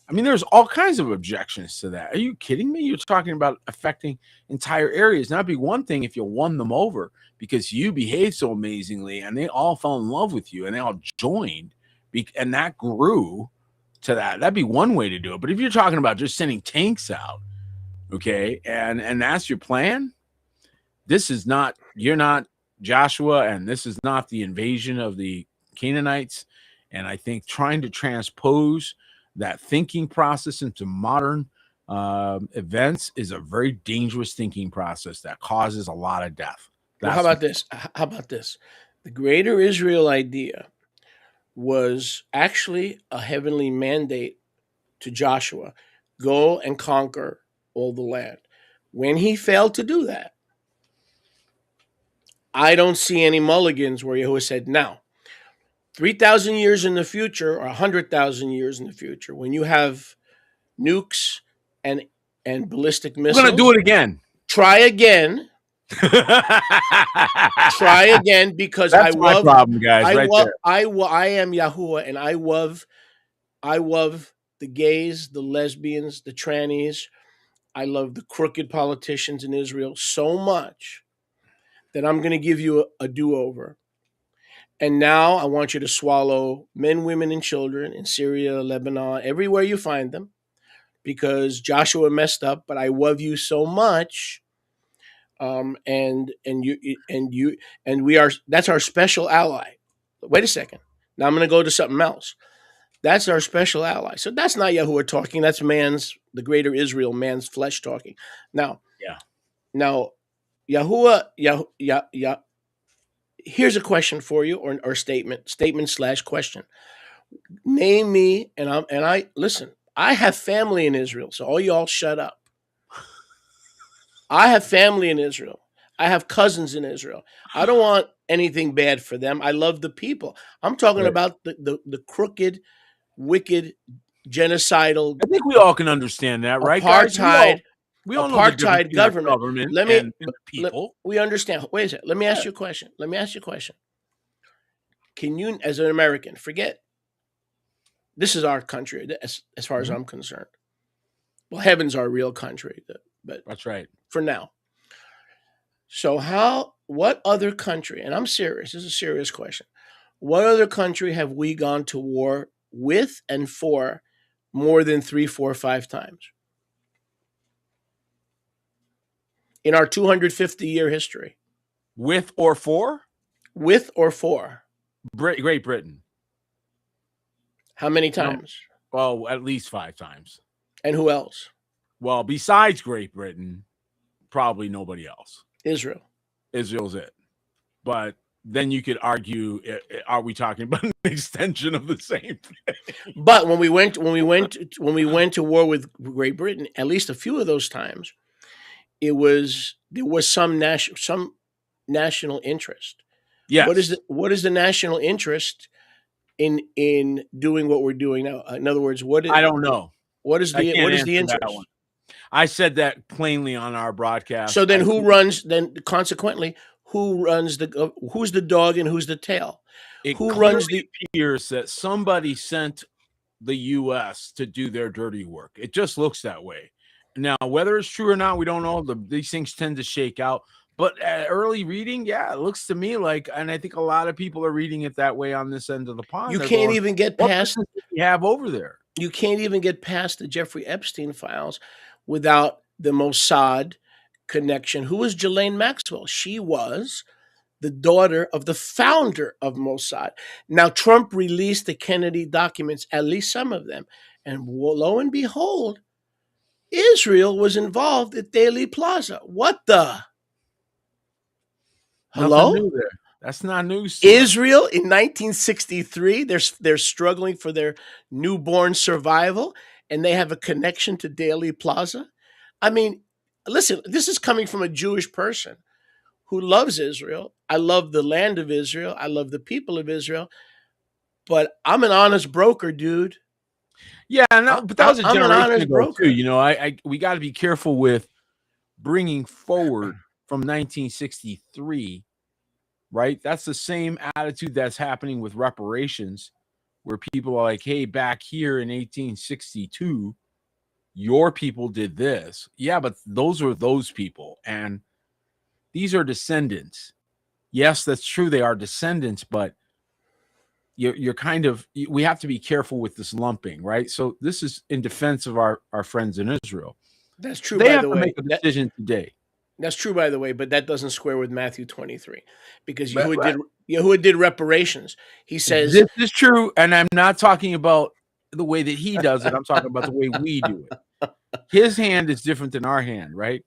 I mean, there's all kinds of objections to that. Are you kidding me? You're talking about affecting entire areas. Now, it'd be one thing if you won them over because you behaved so amazingly and they all fell in love with you and they all joined and that grew to that. That'd be one way to do it. But if you're talking about just sending tanks out, okay, and that's your plan, you're not Joshua, and this is not the invasion of the Canaanites. And I think trying to transpose that thinking process into modern events is a very dangerous thinking process that causes a lot of death. Well, how about this? The Greater Israel idea was actually a heavenly mandate to Joshua. Go and conquer all the land. When he failed to do that, I don't see any mulligans where Yahuwah said, now, 3,000 years in the future or 100,000 years in the future, when you have nukes and ballistic missiles. We're going to do it again. Try again. Try again, because that's my problem, guys. I am Yahuwah, and I love the gays, the lesbians, the trannies. I love the crooked politicians in Israel so much that I'm going to give you a do-over. And now I want you to swallow men, women, and children in Syria, Lebanon, everywhere you find them, because Joshua messed up, but I love you so much. And we are, that's our special ally. Wait a second. Now I'm going to go to something else. That's our special ally. So that's not Yahuwah talking. That's the Greater Israel, man's flesh talking. Now, Yahuwah, here's a question for you, or statement/question. Name me, and I listen. I have family in Israel, so all y'all shut up. I have family in Israel. I have cousins in Israel. I don't want anything bad for them. I love the people. I'm talking about the crooked, wicked, genocidal. I think we all can understand that, right? Apartheid. We all know apartheid government. And people. We understand. Wait a second. Let me ask you a question. Can you, as an American, forget this is our country as far as I'm concerned? Well, heaven's our real country, but that's right for now. So what other country, and I'm serious, this is a serious question, what other country have we gone to war with and for more than 3, 4, 5 times in our 250-year history? With or for? With or for? Great Britain. How many Um, times? well, at least 5 times. And who else? Well, besides Great Britain, probably nobody else. Israel. Israel's it. But then you could argue, are we talking about an extension of the same thing? But when we went to war with Great Britain, at least a few of those times, there was some national interest. Yes. What is the national interest in doing what we're doing now? In other words, I don't know. What is the interest? That one. I said that plainly on our broadcast. So then, consequently, who runs who's the dog and who's the tail? Who runs the? Appears that somebody sent the U.S. to do their dirty work. It just looks that way. Now, whether it's true or not, we don't know. These things tend to shake out. But early reading, yeah, it looks to me like, and I think a lot of people are reading it that way on this end of the pond. You can't even get past. What you have over there? You can't even get past the Jeffrey Epstein files without the Mossad connection. Who was Ghislaine Maxwell? She was the daughter of the founder of Mossad. Now, Trump released the Kennedy documents, at least some of them. And lo and behold, Israel was involved at Dealey Plaza. What the? Hello? Nothing new there. That's not news. Israel in 1963, they're struggling for their newborn survival, and they have a connection to Dealey Plaza. I mean, listen, this is coming from a Jewish person who loves Israel. I love the land of Israel. I love the people of Israel. But I'm an honest broker, dude. Yeah, no, but that was a generation ago too. You know, we got to be careful with bringing forward from 1963. Right? That's the same attitude that's happening with reparations, where people are like, hey, back here in 1862, your people did this. Yeah, but those are those people. And these are descendants. Yes, that's true. They are descendants, but you're kind of, we have to be careful with this lumping, right? So this is in defense of our friends in Israel. That's true, they by have the to way. Make a decision today. That's true, by the way, but that doesn't square with Matthew 23, because Yahuwah did reparations. He says this is true, and I'm not talking about the way that he does it. I'm talking about the way we do it. His hand is different than our hand, right?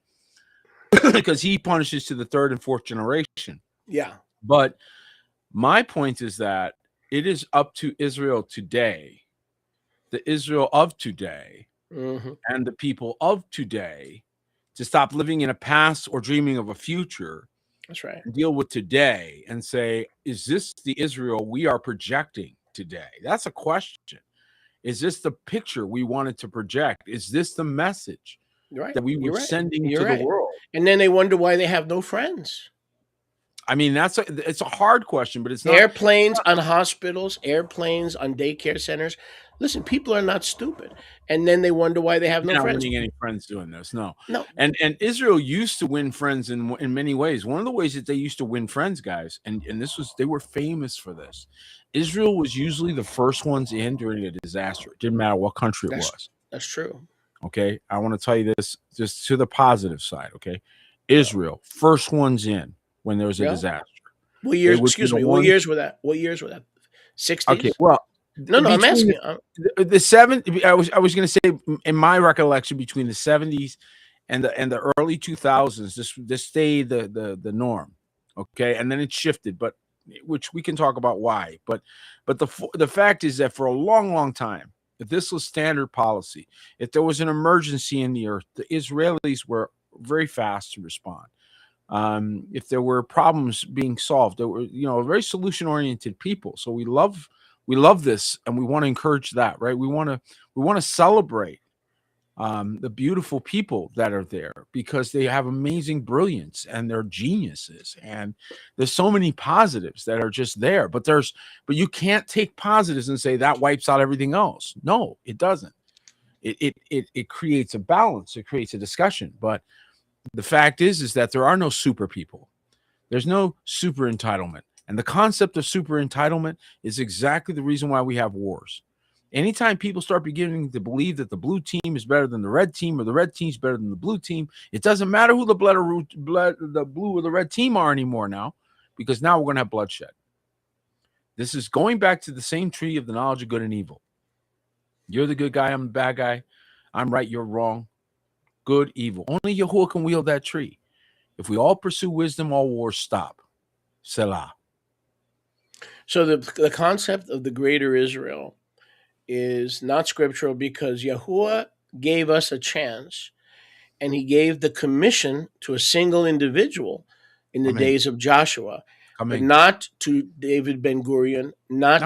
Because he punishes to the third and fourth generation. Yeah. But my point is that it is up to Israel today, the Israel of today, and the people of today, to stop living in a past or dreaming of a future. That's right. And deal with today and say, is this the Israel we are projecting today? That's a question. Is this the picture we wanted to project? Is this the message that we were sending to the world? And then they wonder why they have no friends. I mean, it's a hard question, but it's not. Airplanes on hospitals, airplanes on daycare centers. Listen, people are not stupid. And then they wonder why they have no friends. Not winning any friends doing this, no. No. And Israel used to win friends in many ways. One of the ways that they used to win friends, guys, and they were famous for this. Israel was usually the first ones in during a disaster. It didn't matter what country it was. That's true. Okay. I want to tell you this just to the positive side. Okay. Israel, first ones in when there was a disaster. What years? Excuse me. What years were that? 60s? Okay. Well, no, I'm asking. The 70s. I was going to say, in my recollection, between the 70s and the early 2000s, this stayed the norm. Okay, and then it shifted, but which we can talk about why. But the fact is that for a long time, if this was standard policy, if there was an emergency in the earth, the Israelis were very fast to respond. If there were problems being solved, there were, very solution-oriented people. So we love this, and we want to encourage that, right? We want to celebrate the beautiful people that are there, because they have amazing brilliance and they're geniuses, and there's so many positives that are just there. But you can't take positives and say that wipes out everything else. No, it doesn't. It creates a balance. It creates a discussion, but the fact is that there are no super people. There's no super entitlement. And the concept of super entitlement is exactly the reason why we have wars. Anytime people start beginning to believe that the blue team is better than the red team, or the red team is better than the blue team, it doesn't matter who the blue or the red team are anymore now, because now we're going to have bloodshed. This is going back to the same tree of the knowledge of good and evil. You're the good guy. I'm the bad guy. I'm right. You're wrong. Good, evil. Only Yahuwah can wield that tree. If we all pursue wisdom, all wars stop. Selah. So the concept of the greater Israel is not scriptural because Yahuwah gave us a chance and he gave the commission to a single individual in the Amen. days of Joshua, but Amen. not to David Ben Gurion, No,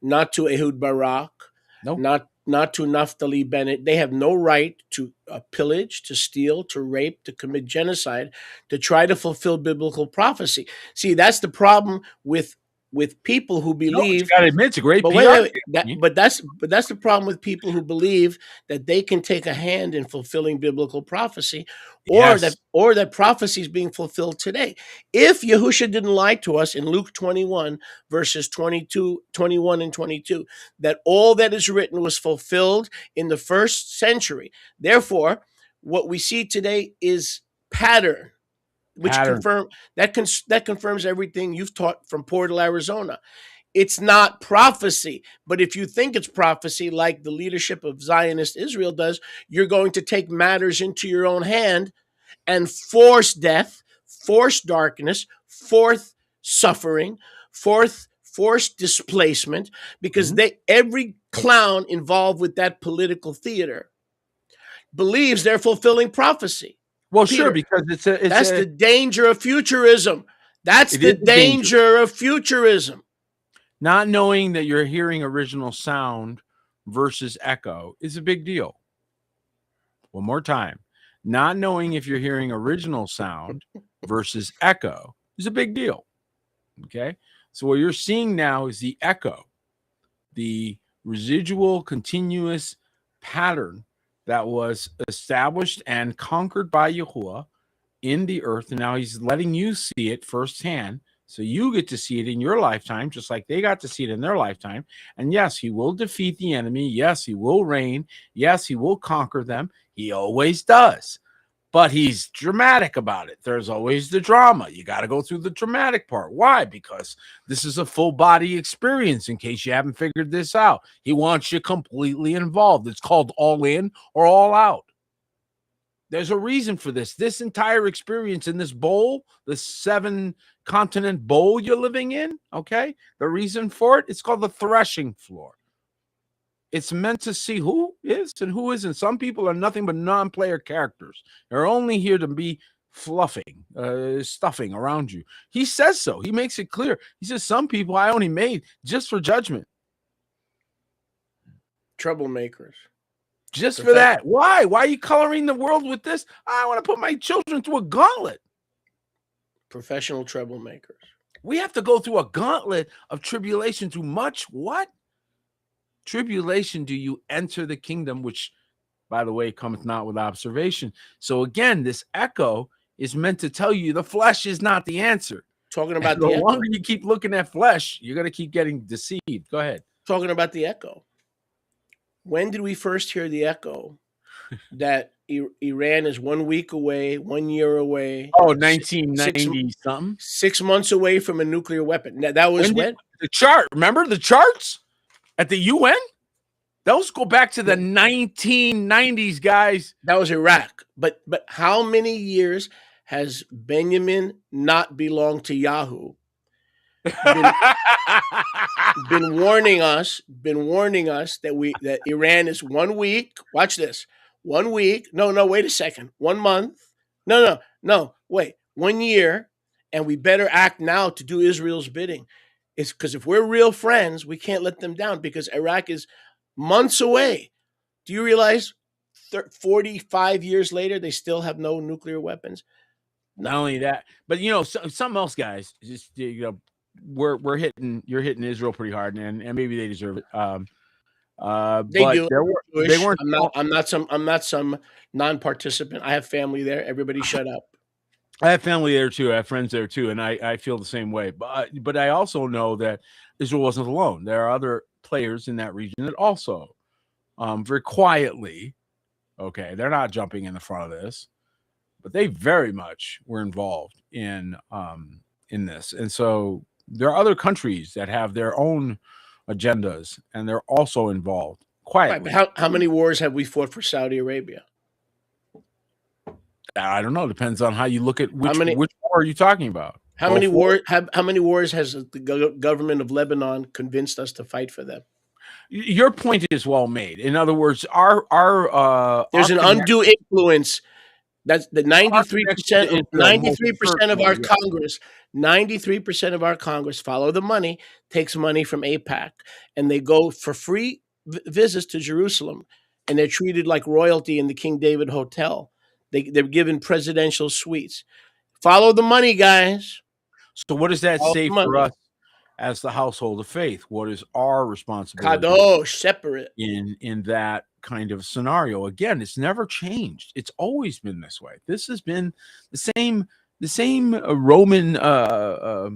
not to Ehud Barak, no. not to Naphtali Bennett. They have no right to pillage, to steal, to rape, to commit genocide, to try to fulfill biblical prophecy. See, that's the problem with people who No, but you believe. got to admit, it's a great But PR wait. campaign. But that's the problem with people who believe that they can take a hand in fulfilling biblical prophecy, Yes. or that prophecy is being fulfilled today. If Yahusha didn't lie to us in Luke 21 verses 21 and 22, that all that is written was fulfilled in the first century. Therefore, what we see today is pattern, which Pattern. that confirms everything you've taught from Portal, Arizona. It's not prophecy. But if you think it's prophecy, like the leadership of Zionist Israel does, you're going to take matters into your own hand and force death, force darkness, force suffering, force displacement, because Mhm. every clown involved with that political theater believes they're fulfilling prophecy. Well, sure, Peter, because that's the danger of futurism. That's it the is a danger. danger of futurism. Not knowing that you're hearing original sound versus echo is a big deal. One more time. Not knowing if you're hearing original sound versus echo is a big deal. Okay. So what you're seeing now is the echo, the residual continuous pattern that was established and conquered by Yahuwah in the earth. And now he's letting you see it firsthand. So you get to see it in your lifetime, just like they got to see it in their lifetime. And yes, he will defeat the enemy. Yes, he will reign. Yes, he will conquer them. He always does. But he's dramatic about it. There's always the drama. You got to go through the dramatic part. Why? Because this is a full body experience, in case you haven't figured this out. He wants you completely involved. It's called all in or all out. There's a reason for this. This entire experience in this bowl, the 7-continent bowl you're living in, okay? The reason for it, it's called the threshing floor. It's meant to see who is and who isn't. Some people are nothing but non-player characters. They're only here to be fluffing, stuffing around you. He says so. He makes it clear. He says, some people I only made just for judgment. Troublemakers. Just for that. Why? Why are you coloring the world with this? I want to put my children through a gauntlet. Professional troublemakers. We have to go through a gauntlet of tribulation through much what? Tribulation do you enter the kingdom, which, by the way, cometh not with observation. So again, this echo is meant to tell you the flesh is not the answer. Talking about the longer you keep looking at flesh, you're going to keep getting deceived. Go ahead. Talking about the echo. When did we first hear the echo that Iran is 1 week away, 1 year away? Oh, 1990 something. 6 months away from a nuclear weapon. That was when? The chart. Remember the charts at the UN? Those go back to the 1990s, guys. That was Iraq. But how many years has Benjamin not belonged to Yahoo? Been warning us that Iran is 1 week. Watch this. 1 week. No, wait a second. 1 month. No. Wait. 1 year, and we better act now to do Israel's bidding. It's because if we're real friends, we can't let them down because Iraq is months away. Do you realize 45 years later they still have no nuclear weapons? Not only that, but something else, guys. Just you're hitting Israel pretty hard, and maybe they deserve it. They do. They weren't. I'm not some non-participant. I have family there. Everybody, shut up. I have family there too. I have friends there too, and I feel the same way. But I also know that Israel wasn't alone. There are other players in that region that also, very quietly, okay, they're not jumping in the front of this, but they very much were involved in this. And so there are other countries that have their own agendas, and they're also involved Right, but quietly. how many wars have we fought for Saudi Arabia? I don't know. Depends on how you look at How many which war are you talking about? Both wars? how many wars has the government of Lebanon convinced us to fight for them? Your point is well made. In other words, There's our an connection undue influence. That's the our connection to Israel most 93% of certainly. our Yeah. Congress, 93% of our Congress follow the money, takes money from AIPAC, and they go for free visits to Jerusalem, and they're treated like royalty in the King David Hotel. They're given presidential suites. Follow the money, guys. So what does that Follow say the for money. us as the household of faith? What is our responsibility Kadosh, separate. in that kind of scenario? Again, it's never changed. It's always been this way. This has been the same Roman what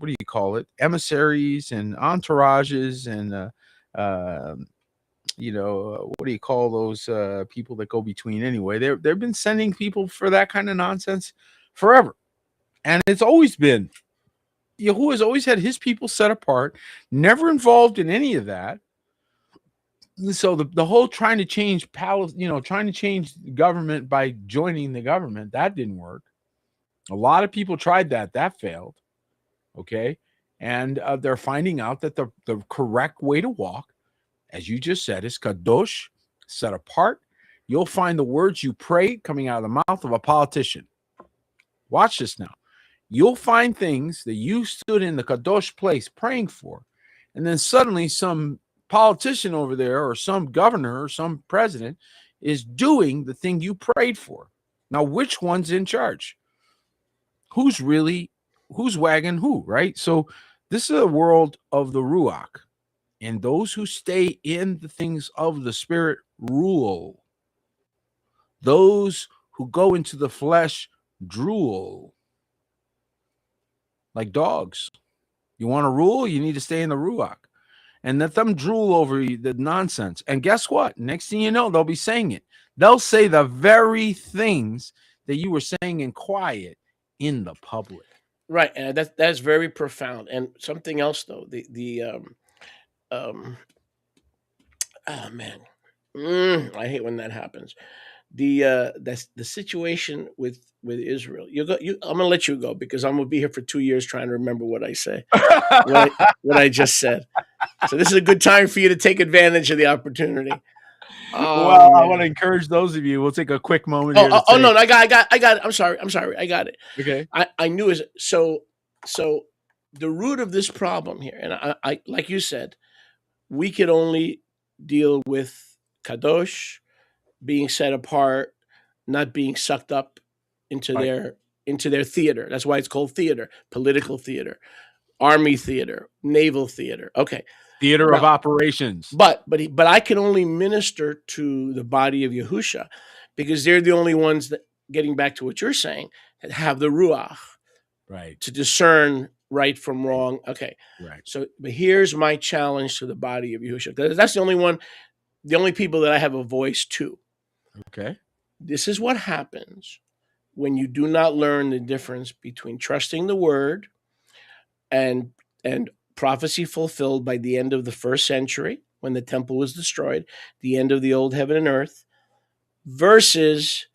do you call it, emissaries and entourages and what do you call those people that go between anyway? They've been sending people for that kind of nonsense forever, and it's always been Yahuwah has always had his people set apart, never involved in any of that. So the whole trying to change trying to change the government by joining the government, that didn't work. A lot of people tried that failed. Okay, and they're finding out that the correct way to walk, as you just said, is kadosh, set apart. You'll find the words you pray coming out of the mouth of a politician. Watch this now. You'll find things that you stood in the kadosh place praying for, and then suddenly some politician over there or some governor or some president is doing the thing you prayed for. Now, which one's in charge? Who's wagging who, right? So this is a world of the Ruach, and those who stay in the things of the Spirit rule. Those who go into the flesh drool like dogs. You want to rule? You need to stay in the Ruach. And let them drool over the nonsense. And guess what? Next thing you know, they'll be saying it. They'll say the very things that you were saying in quiet in the public. Right, and that's very profound. And something else though, oh man, I hate when that happens. The situation with Israel. I'm gonna let you go because I'm gonna be here for 2 years trying to remember what I say, what I just said. So this is a good time for you to take advantage of the opportunity. Well, I want to encourage those of you. We'll take a quick moment here. No, I got it. I'm sorry, I got it. Okay. I knew it. So the root of this problem here, and I like you said, we could only deal with kadosh, being set apart, not being sucked up into their theater. That's why it's called theater, political theater, army theater, naval theater. Okay. Theater of operations. But I can only minister to the body of Yahusha because they're the only ones that, getting back to what you're saying, that have the ruach, right, to discern right from wrong. Okay. Right. So, but here's my challenge to the body of Yahusha, because that's the only people that I have a voice to. Okay. This is what happens when you do not learn the difference between trusting the word and prophecy fulfilled by the end of the first century when the temple was destroyed, the end of the old heaven and earth, versus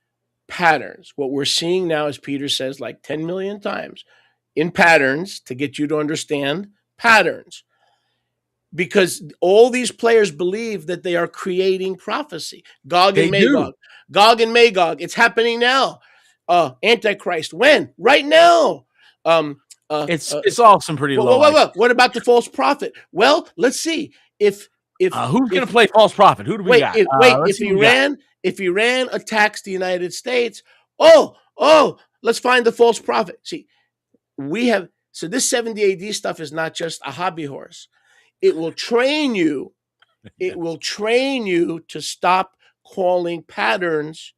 patterns. What we're seeing now, as Peter says like 10 million times, in patterns to get you to understand patterns. Because all these players believe that they are creating prophecy. Gog and Magog. Gog and Magog. It's happening now. Antichrist. When? Right now. It's all some pretty low. What about the false prophet? Well, let's see if who's going to play false prophet? Who do we got? If Iran attacks the United States, let's find the false prophet. See, so this 70 AD stuff is not just a hobby horse. It will train you. It will train you to stop calling patterns,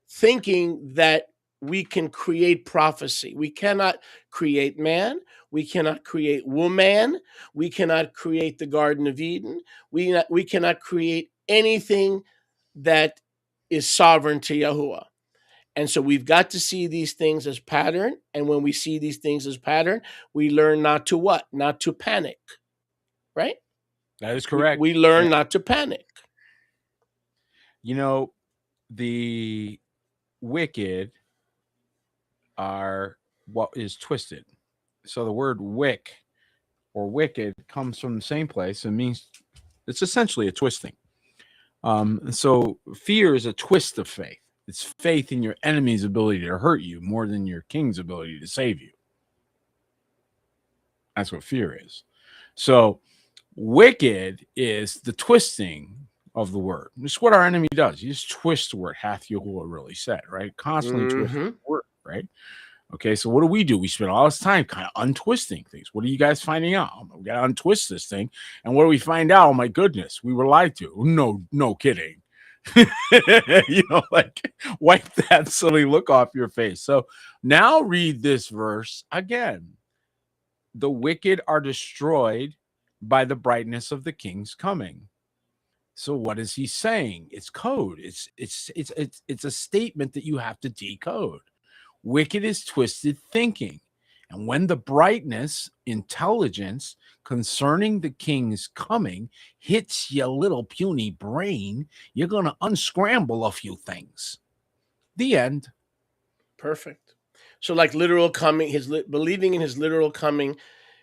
thinking that we can create prophecy. We cannot create man. We cannot create woman. We cannot create the Garden of Eden. We cannot create anything that is sovereign to Yahuwah. And so we've got to see these things as pattern. And when we see these things as pattern, we learn not to what? Not to panic. Right? That is correct. We learn not to panic. You know, the wicked are what is twisted. So the word wick or wicked comes from the same place and means it's essentially a twisting. So fear is a twist of faith. It's faith in your enemy's ability to hurt you more than your king's ability to save you. That's what fear is. So wicked is the twisting of the word. It's what our enemy does. You just twist the word. Hath Yahuwah really said, right? Constantly twist the word, right? Okay, so what do? We spend all this time kind of untwisting things. What are you guys finding out? We got to untwist this thing. And what do we find out? Oh, my goodness, we were lied to. No kidding. Like wipe that silly look off your face. So now read this verse again. The wicked are destroyed by the brightness of the king's coming. So what is he saying? It's code. It's a statement that you have to decode. Wicked is twisted thinking. And when the brightness, intelligence concerning the king's coming hits your little puny brain, you're going to unscramble a few things. The end. Perfect. So like literal coming, believing in his literal coming.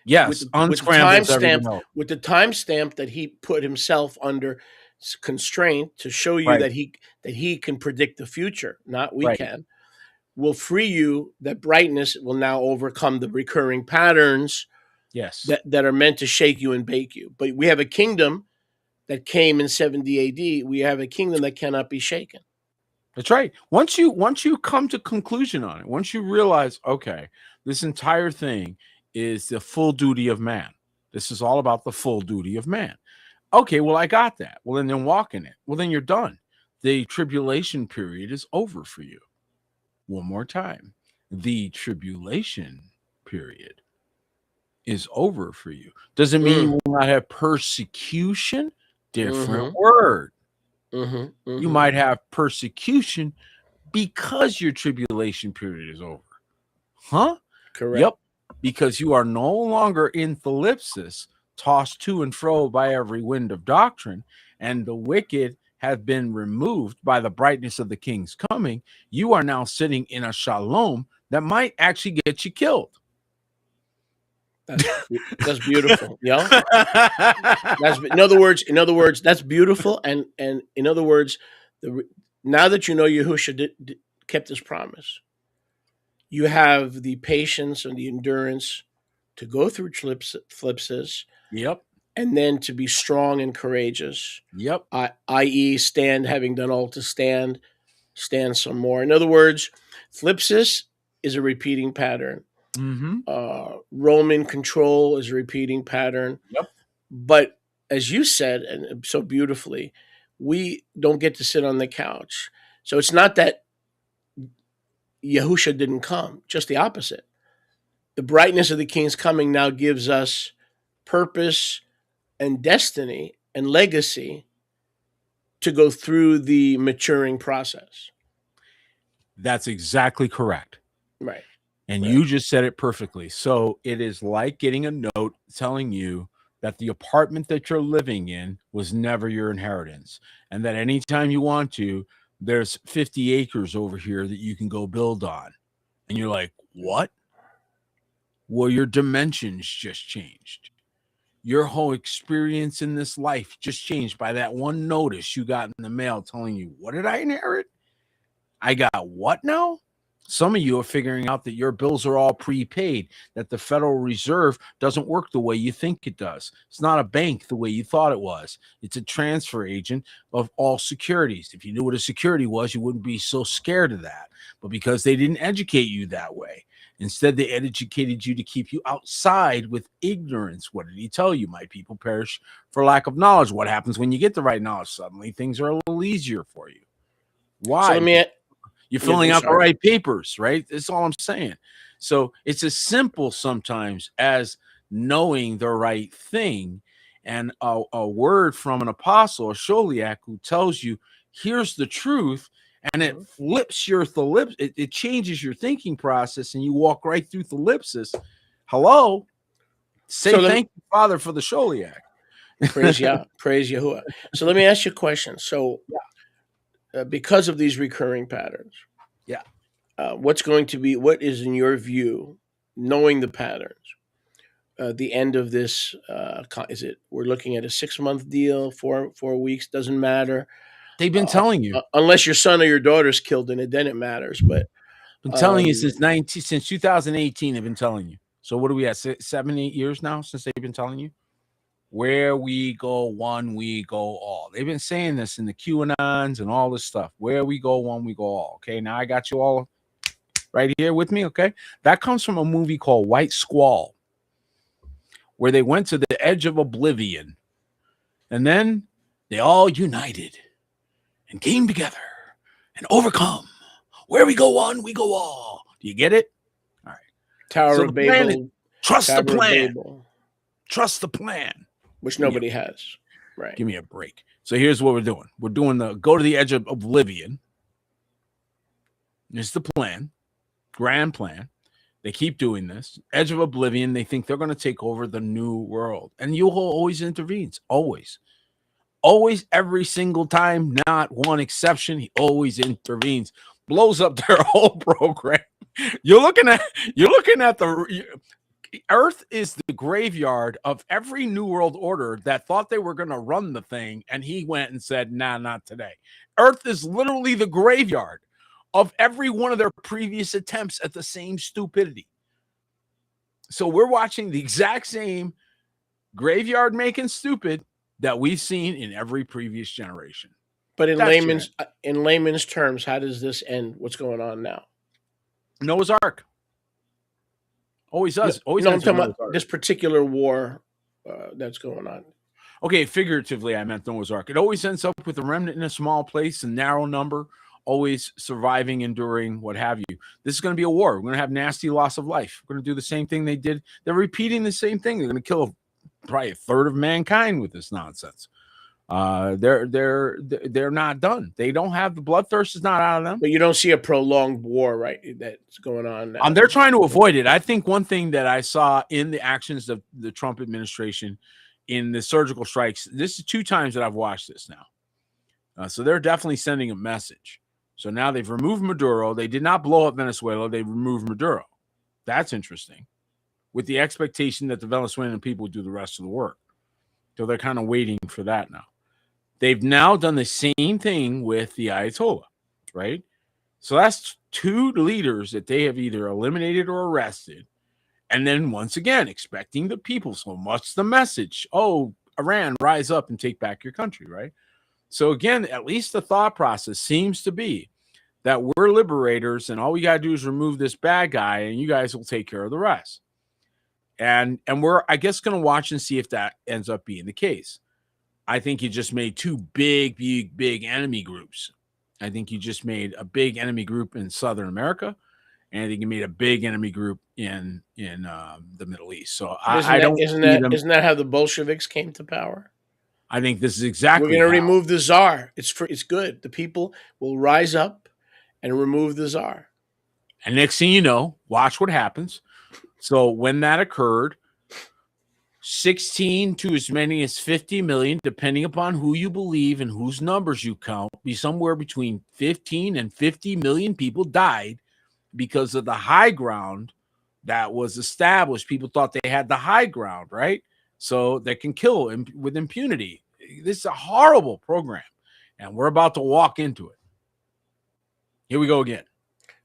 Yes, with the timestamp that he put himself under constraint to show you that he can predict the future, not we can. Will free you. That brightness will now overcome the recurring patterns that are meant to shake you and bake you. But we have a kingdom that came in 70 AD. We have a kingdom that cannot be shaken. That's right. Once you come to conclusion on it, once you realize, okay, this entire thing is the full duty of man. This is all about the full duty of man. Okay, well, I got that. Well, then walk in it. Well, then you're done. The tribulation period is over for you. One more time. The tribulation period is over for you. Doesn't mean you will not have persecution. Different word. You might have persecution because your tribulation period is over. Huh? Correct. Yep. Because you are no longer in thalipsis, tossed to and fro by every wind of doctrine, and the wicked have been removed by the brightness of the king's coming. You are now sitting in a shalom that might actually get you killed. That's beautiful. Yeah. In other words, that's beautiful. And in other words, now that you know Yahushua kept his promise, you have the patience and the endurance to go through thalipsis. Yep. And then to be strong and courageous. Yep. I.e., stand, having done all to stand some more. In other words, thalipsis is a repeating pattern. Roman control is a repeating pattern. Yep. But as you said, and so beautifully, we don't get to sit on the couch. So it's not that Yahushua didn't come, just the opposite. The brightness of the king's coming now gives us purpose and destiny and legacy to go through the maturing process. That's exactly correct. Right. And you just said it perfectly. So it is like getting a note telling you that the apartment that you're living in was never your inheritance. And that anytime you want to, there's 50 acres over here that you can go build on. And you're like, what? Well, your dimensions just changed. Your whole experience in this life just changed by that one notice you got in the mail telling you, what did I inherit? I got what now? Some of you are figuring out that your bills are all prepaid, that the Federal Reserve doesn't work the way you think it does. It's not a bank the way you thought it was. It's a transfer agent of all securities. If you knew what a security was, you wouldn't be so scared of that. But because they didn't educate you that way, instead they educated you to keep you outside with ignorance. What did he tell you? My people perish for lack of knowledge. What happens when you get the right knowledge? Suddenly things are a little easier for you. Why? So you're filling out the right papers, right? That's all I'm saying. So it's as simple sometimes as knowing the right thing, and a word from an apostle, a sholiach, who tells you, here's the truth, and it flips your thalipsis. It changes your thinking process, and you walk right through thalipsis. Hello? Say thank you, Father, for the sholiach. Praise Yah, praise Yahuwah. So let me ask you a question. So, because of these recurring patterns, Yeah. what is in your view, knowing the patterns, the end of this? Is it we're looking at a 6 month deal, 4 weeks? Doesn't matter, They've been telling you. unless your son or your daughter's killed in it. Then it matters. But Been telling you since 2018. They've been telling you. So what are we at? 7, 8 years now since they've been telling you. Where we go one, we go all. They've been saying this in the QAnons and all this stuff. Where we go one, we go all. Okay, now I got you all right here with me. Okay, that comes from a movie called White Squall, where they went to the edge of oblivion, and then they all united and came together and overcome. Where we go one, we go all. Do you get it? All right. Tower So of the plan is Babel, trust the Tower of plan. Babel, Trust the plan. which nobody has. Right. Give me a break. So here's what we're doing. We're doing the go to the edge of oblivion. It's the plan, grand plan. They keep doing this. Edge of oblivion. They think they're going to take over the new world. And Yuho always intervenes. Always. Always, every single time, not one exception. He always intervenes. Blows up their whole program. You're looking at the Earth is the graveyard of every New World Order that thought they were going to run the thing, and he went and said, nah, not today. Earth is literally the graveyard of every one of their previous attempts at the same stupidity. So we're watching the exact same graveyard making stupid that we've seen in every previous generation. But in layman's terms, how does this end? What's going on now? Noah's Ark. Always does. Always no, I'm talking about this particular war that's going on. Okay, figuratively, I meant Noah's Ark. It always ends up with a remnant in a small place, a narrow number, always surviving, enduring, what have you. This is going to be a war. We're going to have nasty loss of life. We're going to do the same thing they did. They're repeating the same thing. They're going to kill probably a third of mankind with this nonsense. They're not done. They don't have the bloodthirst is not out of them. But you don't see a prolonged war, right? That's going on now. They're trying to avoid it. I think one thing that I saw in the actions of the Trump administration in the surgical strikes, this is 2 times that I've watched this now. So they're definitely sending a message. So now they've removed Maduro. They did not blow up Venezuela. They removed Maduro. That's interesting. With the expectation that the Venezuelan people would do the rest of the work. So they're kind of waiting for that now. They've now done the same thing with the Ayatollah, right? So that's 2 leaders that they have either eliminated or arrested. And then once again, expecting the people. So much the message. Oh, Iran, rise up and take back your country, right? So again, at least the thought process seems to be that we're liberators and all we got to do is remove this bad guy and you guys will take care of the rest. And we're, I guess, going to watch and see if that ends up being the case. I think you just made 2 big enemy groups. I think you just made a big enemy group in Southern America, and I think you made a big enemy group in the Middle East. So isn't that how the Bolsheviks came to power? I think this is exactly. We're going to remove the czar. It's good. The people will rise up and remove the czar. And next thing you know, watch what happens. So when that occurred, 16 to as many as 50 million, depending upon who you believe and whose numbers you count, be somewhere between 15 and 50 million people died because of the high ground that was established. People thought they had the high ground, right? So they can kill with impunity. This is a horrible program, and we're about to walk into it. Here we go again.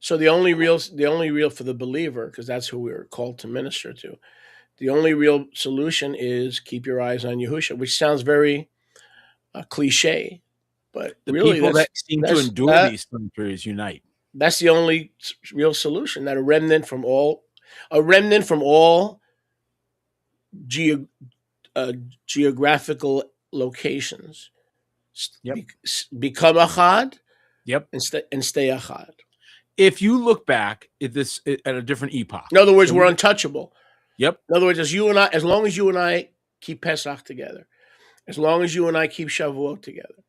So the only real for the believer, because that's who we're called to minister to, the only real solution is keep your eyes on Yahushua, which sounds very cliche, but the really people that seem to endure these countries unite. That's the only real solution. That a remnant from all geographical locations become achad. Yep, and stay achad. If you look back at this at a different epoch, in other words, we're untouchable. Yep. In other words, as long as you and I keep Pesach together, as long as you and I keep Shavuot together,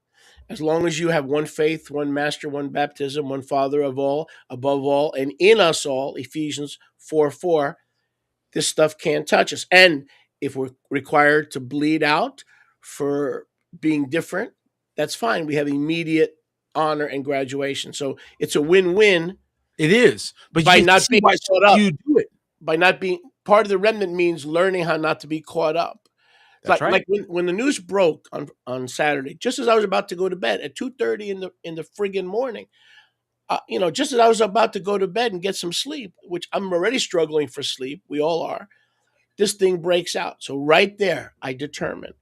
as long as you have one faith, one master, one baptism, one Father of all, above all, and in us all, Ephesians 4:4, this stuff can't touch us. And if we're required to bleed out for being different, that's fine. We have immediate honor and graduation. So it's a win-win It is, but by you can not see being why so caught up. few do it. By not being part of the remnant means learning how not to be caught up. That's right. Like when the news broke on Saturday, just as I was about to go to bed at 2:30 in the friggin' morning, just as I was about to go to bed and get some sleep, which I'm already struggling for sleep, we all are. This thing breaks out. So right there, I determined.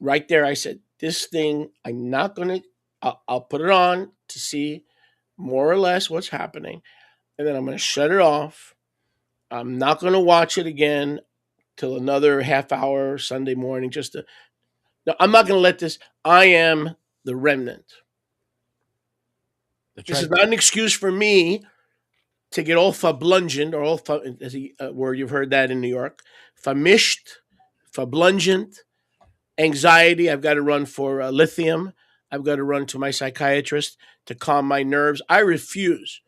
Right there, I said, this thing, I'm not gonna. I'll put it on to see more or less what's happening, and then I'm gonna shut it off. I'm not gonna watch it again till another half hour Sunday morning. No, I'm not going to let this. I am the remnant. That's This right. is not an excuse for me to get all fablungent or all as a word you've heard that in New York, famished, fablungent, anxiety. I've got to run for lithium. I've got to run to my psychiatrist to calm my nerves. I refuse.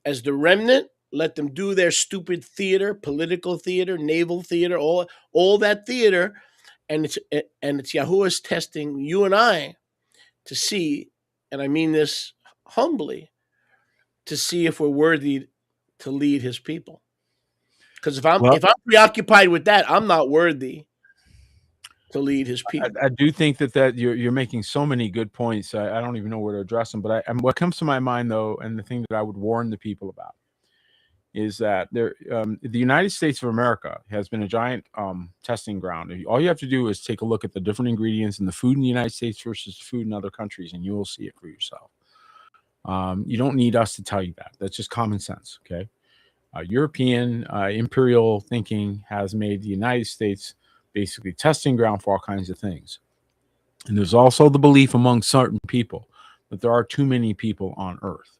As the remnant, let them do their stupid theater, political theater, naval theater, all that theater, and it's Yahuwah's testing you and I to see, and I mean this humbly, to see if we're worthy to lead His people. Because if I'm Well, if I'm preoccupied with that, I'm not worthy to lead His people. I do think that you're making so many good points. I don't even know where to address them. But what comes to my mind though, and the thing that I would warn the people about, is that the United States of America has been a giant testing ground. All you have to do is take a look at the different ingredients in the food in the United States versus food in other countries, and you will see it for yourself. You don't need us to tell you that. That's just common sense. Okay. European imperial thinking has made the United States basically testing ground for all kinds of things. And there's also the belief among certain people that there are too many people on earth.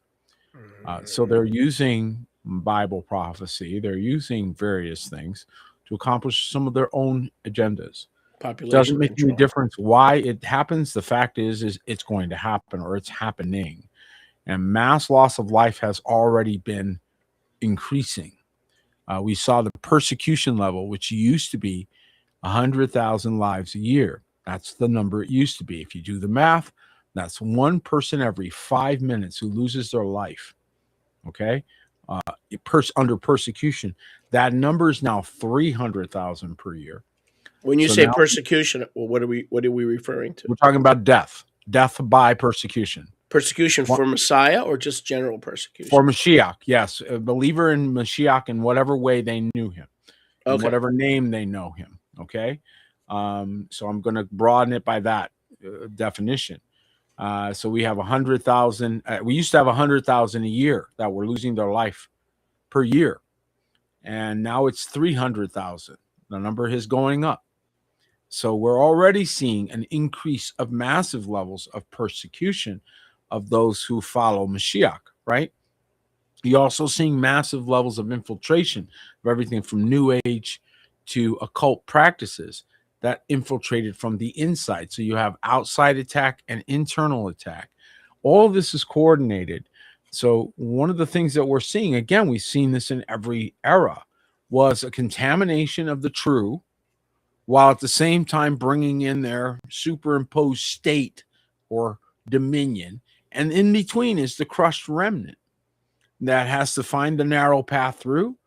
So they're using Bible prophecy, they're using various things to accomplish some of their own agendas. Doesn't Population make any control. difference why it happens. The fact is it's going to happen, or it's happening. And mass loss of life has already been increasing. We saw the persecution level, which used to be 100,000 lives a year. That's the number it used to be. If you do the math, that's one person every 5 minutes who loses their life. Okay, under persecution, that number is now 300,000 per year. When you So say now persecution, well, what are we referring to? we're talking about death by persecution. Persecution What- for Messiah or just general persecution? For Mashiach, yes, a believer in Mashiach in whatever way they knew him, in Okay. whatever name they know him. Okay, so I'm going to broaden it by that definition. So we have 100,000. We used to have 100,000 a year that were losing their life per year, and now it's 300,000. The number is going up. So we're already seeing an increase of massive levels of persecution of those who follow Mashiach, right? You're also seeing massive levels of infiltration of everything from New Age to occult practices that infiltrated from the inside. So you have outside attack and internal attack. All of this is coordinated. So one of the things that we're seeing, again, we've seen this in every era, was a contamination of the true, while at the same time bringing in their superimposed state or dominion. And in between is the crushed remnant that has to find the narrow path through,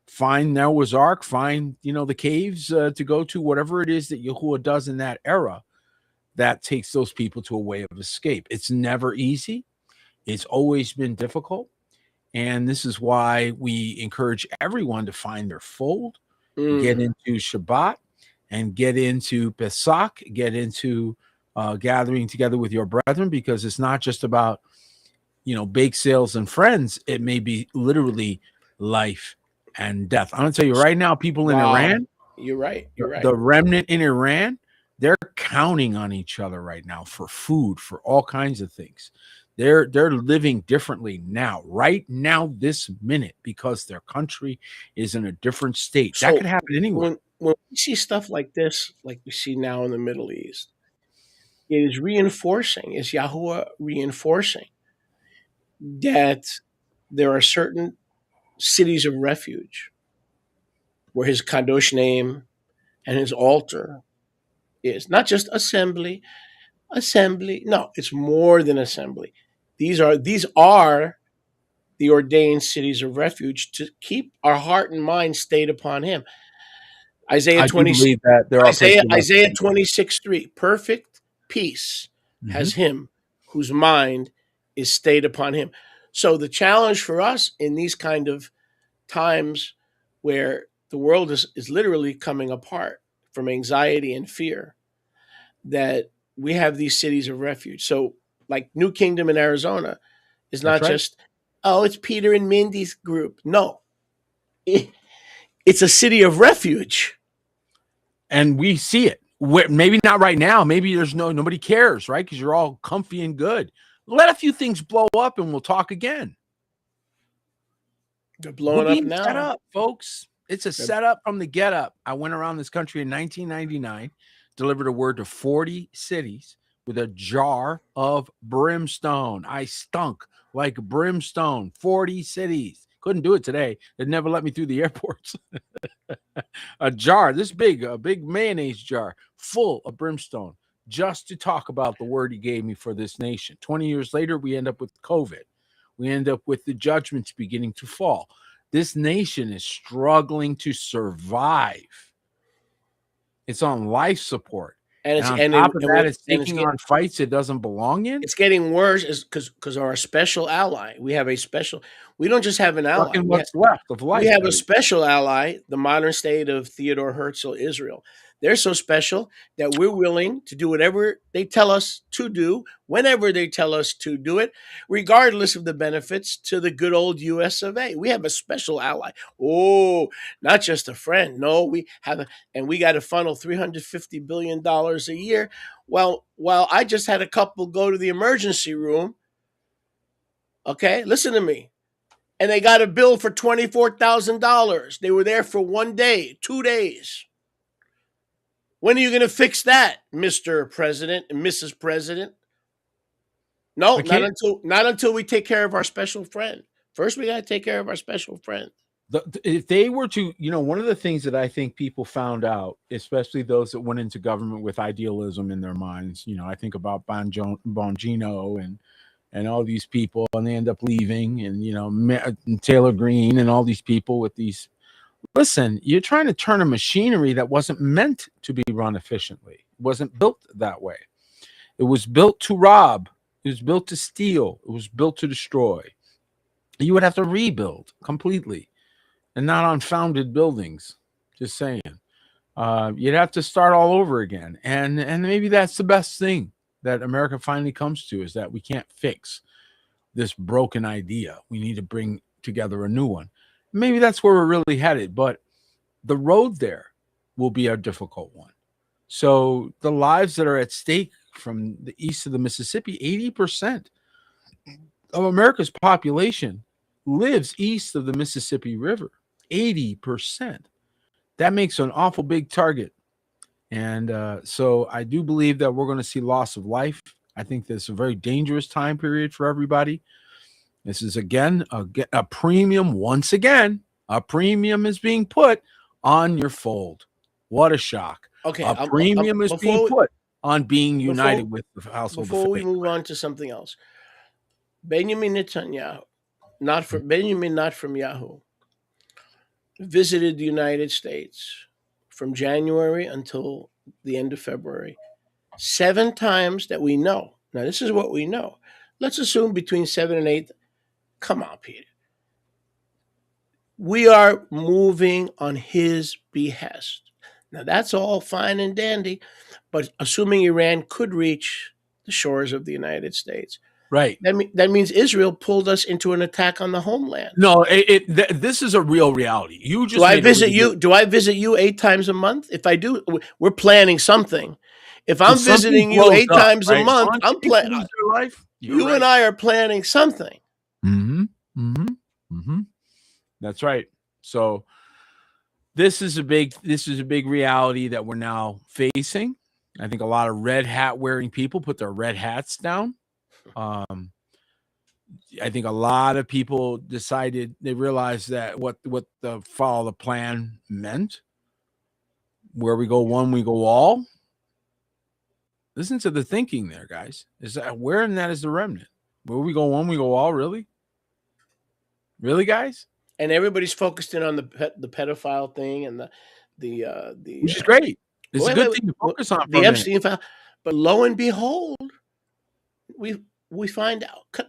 find Noah's Ark, find, the caves to go to, whatever it is that Yahuwah does in that era that takes those people to a way of escape. It's never easy. It's always been difficult. And this is why we encourage everyone to find their fold, get into Shabbat, and get into Pesach, get into gathering together with your brethren, because it's not just about, bake sales and friends. It may be literally life and death. I'm going to tell you right now, people in Iran, You're right. the remnant in Iran, they're counting on each other right now for food, for all kinds of things. They're living differently now, right now, this minute, because their country is in a different state. So that could happen anywhere. When we see stuff like this, like we see now in the Middle East, it is Yahuwah reinforcing that there are certain cities of refuge where His Kadosh name and His altar is. Not just assembly. No, it's more than assembly. These are the ordained cities of refuge to keep our heart and mind stayed upon him. Isaiah I do 20, believe that there are places of Isaiah refuge. 26:3. Perfect peace Mhm. has him whose mind is stayed upon him. So the challenge for us in these kind of times where the world is literally coming apart from anxiety and fear, that we have these cities of refuge. So like New Kingdom in Arizona is That's not right. just, oh, it's Peter and Mindy's group. No, it's a city of refuge. And we see it. Maybe not right now. Maybe there's nobody cares, right? Because you're all comfy and good. Let a few things blow up, and we'll talk again. They're We're blowing up being set now. up, folks. It's a setup from the get up. I went around this country in 1999, delivered a word to 40 cities with a jar of brimstone. I stunk like brimstone. 40 cities. Couldn't do it today. They'd never let me through the airports. A jar this big, a big mayonnaise jar full of brimstone, just to talk about the word he gave me for this nation. 20 years later, we end up with COVID. We end up with the judgments beginning to fall. This nation is struggling to survive. It's on life support. And And it's on and top of that, we're it's and taking on fights it doesn't belong in. it's getting worse is because our special ally. We have a special. We don't just have an ally. Fucking what's left of We life, have a buddy. special ally, the modern state of Theodore Herzl, Israel. They're so special that we're willing to do whatever they tell us to do, whenever they tell us to do it, regardless of the benefits to the good old US of A. We have a special ally. Oh, not just a friend. No, we have and we got to funnel $350 billion a year. Well, while I just had a couple go to the emergency room, okay, listen to me, and they got a bill for $24,000. They were there for 1 day, 2 days. When are you going to fix that, Mr. President and Mrs. President? No, I can't. not until we take care of our special friend. First, we got to take care of our special friend. If they were to, one of the things that I think people found out, especially those that went into government with idealism in their minds, I think about Bongino and all these people, and they end up leaving, and Taylor Green and all these people with these. Listen, you're trying to turn a machinery that wasn't meant to be run efficiently. It wasn't built that way. It was built to rob. It was built to steal. It was built to destroy. You would have to rebuild completely, and not on founded buildings. Just saying. You'd have to start all over again, and maybe that's the best thing that America finally comes to, is that we can't fix this broken idea. We need to bring together a new one. Maybe that's where we're really headed, but the road there will be a difficult one. So the lives that are at stake from the east of the Mississippi, 80% of America's population lives east of the Mississippi River. 80%. That makes an awful big target. And so I do believe that we're going to see loss of life. I think this is a very dangerous time period for everybody. This is, again, a premium. Once again, a premium is being put on your fold. What a shock. Okay, A premium is being put on being united with the household of faith. Before we move on to something else, Benjamin Netanyahu, not from Yahoo, visited the United States from January until the end of February 7 times that we know. Now, this is what we know. Let's assume between 7 and 8. Come on, Peter. We are moving on his behest. Now, that's all fine and dandy, but assuming Iran could reach the shores of the United States, right? That means Israel pulled us into an attack on the homeland. No, this is a real reality. You just do I visit you? Do I visit you 8 times a month? If I do, we're planning something. If I'm visiting you 8 times a month, I'm planning. You and I are planning something. Mm-hmm. Mm-hmm. Mm-hmm. That's right. So this is a big reality that we're now facing. I think a lot of red hat wearing people put their red hats down. I think a lot of people they realized that what the follow the plan meant. Where we go one, we go all. Listen to the thinking there, guys. Is that where in that is the remnant? Where we go one, we go all. Really, really, guys. And everybody's focused in on the pedophile thing and Which is great. It's a wait, good wait, thing to wait, focus on for the a minute. Epstein file. But lo and behold, we find out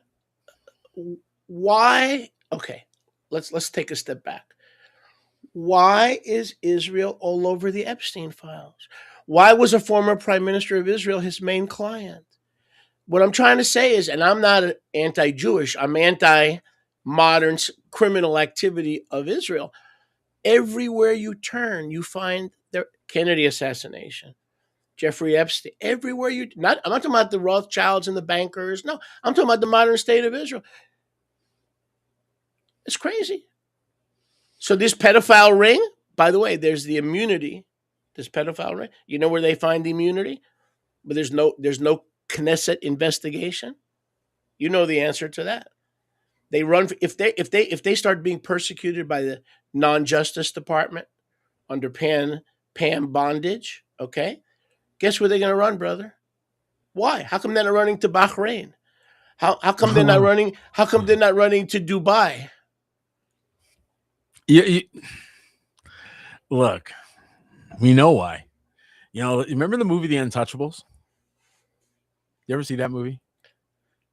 why. Okay, let's take a step back. Why is Israel all over the Epstein files? Why was a former prime minister of Israel his main client? What I'm trying to say is, and I'm not anti-Jewish, I'm anti-modern criminal activity of Israel. Everywhere you turn, you find the Kennedy assassination, Jeffrey Epstein. Everywhere I'm not talking about the Rothschilds and the bankers. No, I'm talking about the modern state of Israel. It's crazy. So this pedophile ring, by the way, there's the immunity. This pedophile ring. You know where they find the immunity? But there's no Knesset investigation. You know the answer to that. They run if they start being persecuted by the non-justice department under Pam bondage. Okay, guess where they're going to run, brother? Why? How come they're not running to Bahrain? How come they're not running? How come they're not running to Dubai? Look, we know why. You know, remember the movie The Untouchables? You ever see that movie?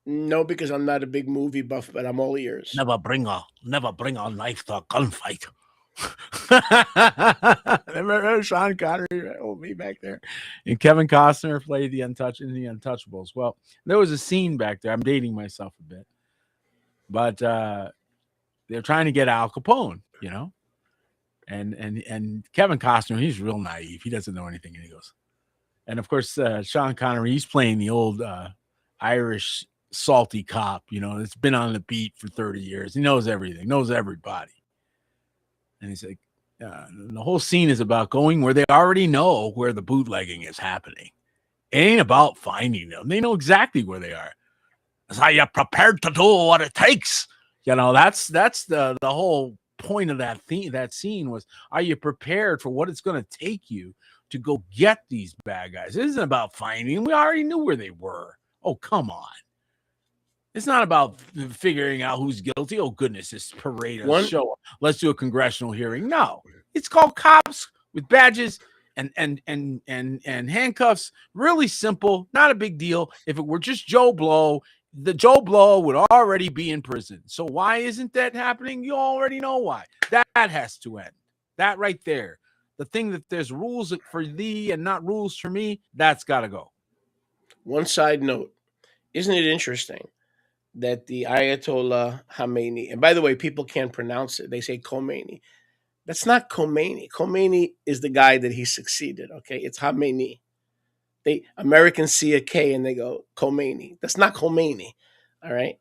No, because I'm not a big movie buff, but I'm all ears. Never bring a knife to a gunfight. Remember Sean Connery, me back there, and Kevin Costner played the Untouchables. Well, there was a scene back there. I'm dating myself a bit, but they're trying to get Al Capone, you know, and Kevin Costner, he's real naive. He doesn't know anything, and he goes, and of course, Sean Connery, he's playing the old Irish salty cop, you know, that's been on the beat for 30 years. He knows everything, knows everybody. And he's like, the whole scene is about going where they already know where the bootlegging is happening. It ain't about finding them. They know exactly where they are. That's how you're prepared to do what it takes. You know, that's the whole point of that scene was, are you prepared for what it's going to take you to go get these bad guys? It isn't about finding them. We already knew where they were. Oh, come on. It's not about figuring out who's guilty. Oh, goodness, this parade show. Let's do a congressional hearing. No, it's called cops with badges and handcuffs. Really simple, not a big deal. If it were just Joe Blow, the Joe Blow would already be in prison. So why isn't that happening? You already know why. That has to end. That right there. The thing that there's rules for thee and not rules for me, that's got to go. One side note, isn't it interesting that the Ayatollah Khamenei, and by the way, people can't pronounce it. They say Khomeini. That's not Khomeini. Khomeini is the guy that he succeeded. Okay, it's Khamenei. Americans see a K and they go Khomeini. That's not Khomeini. All right,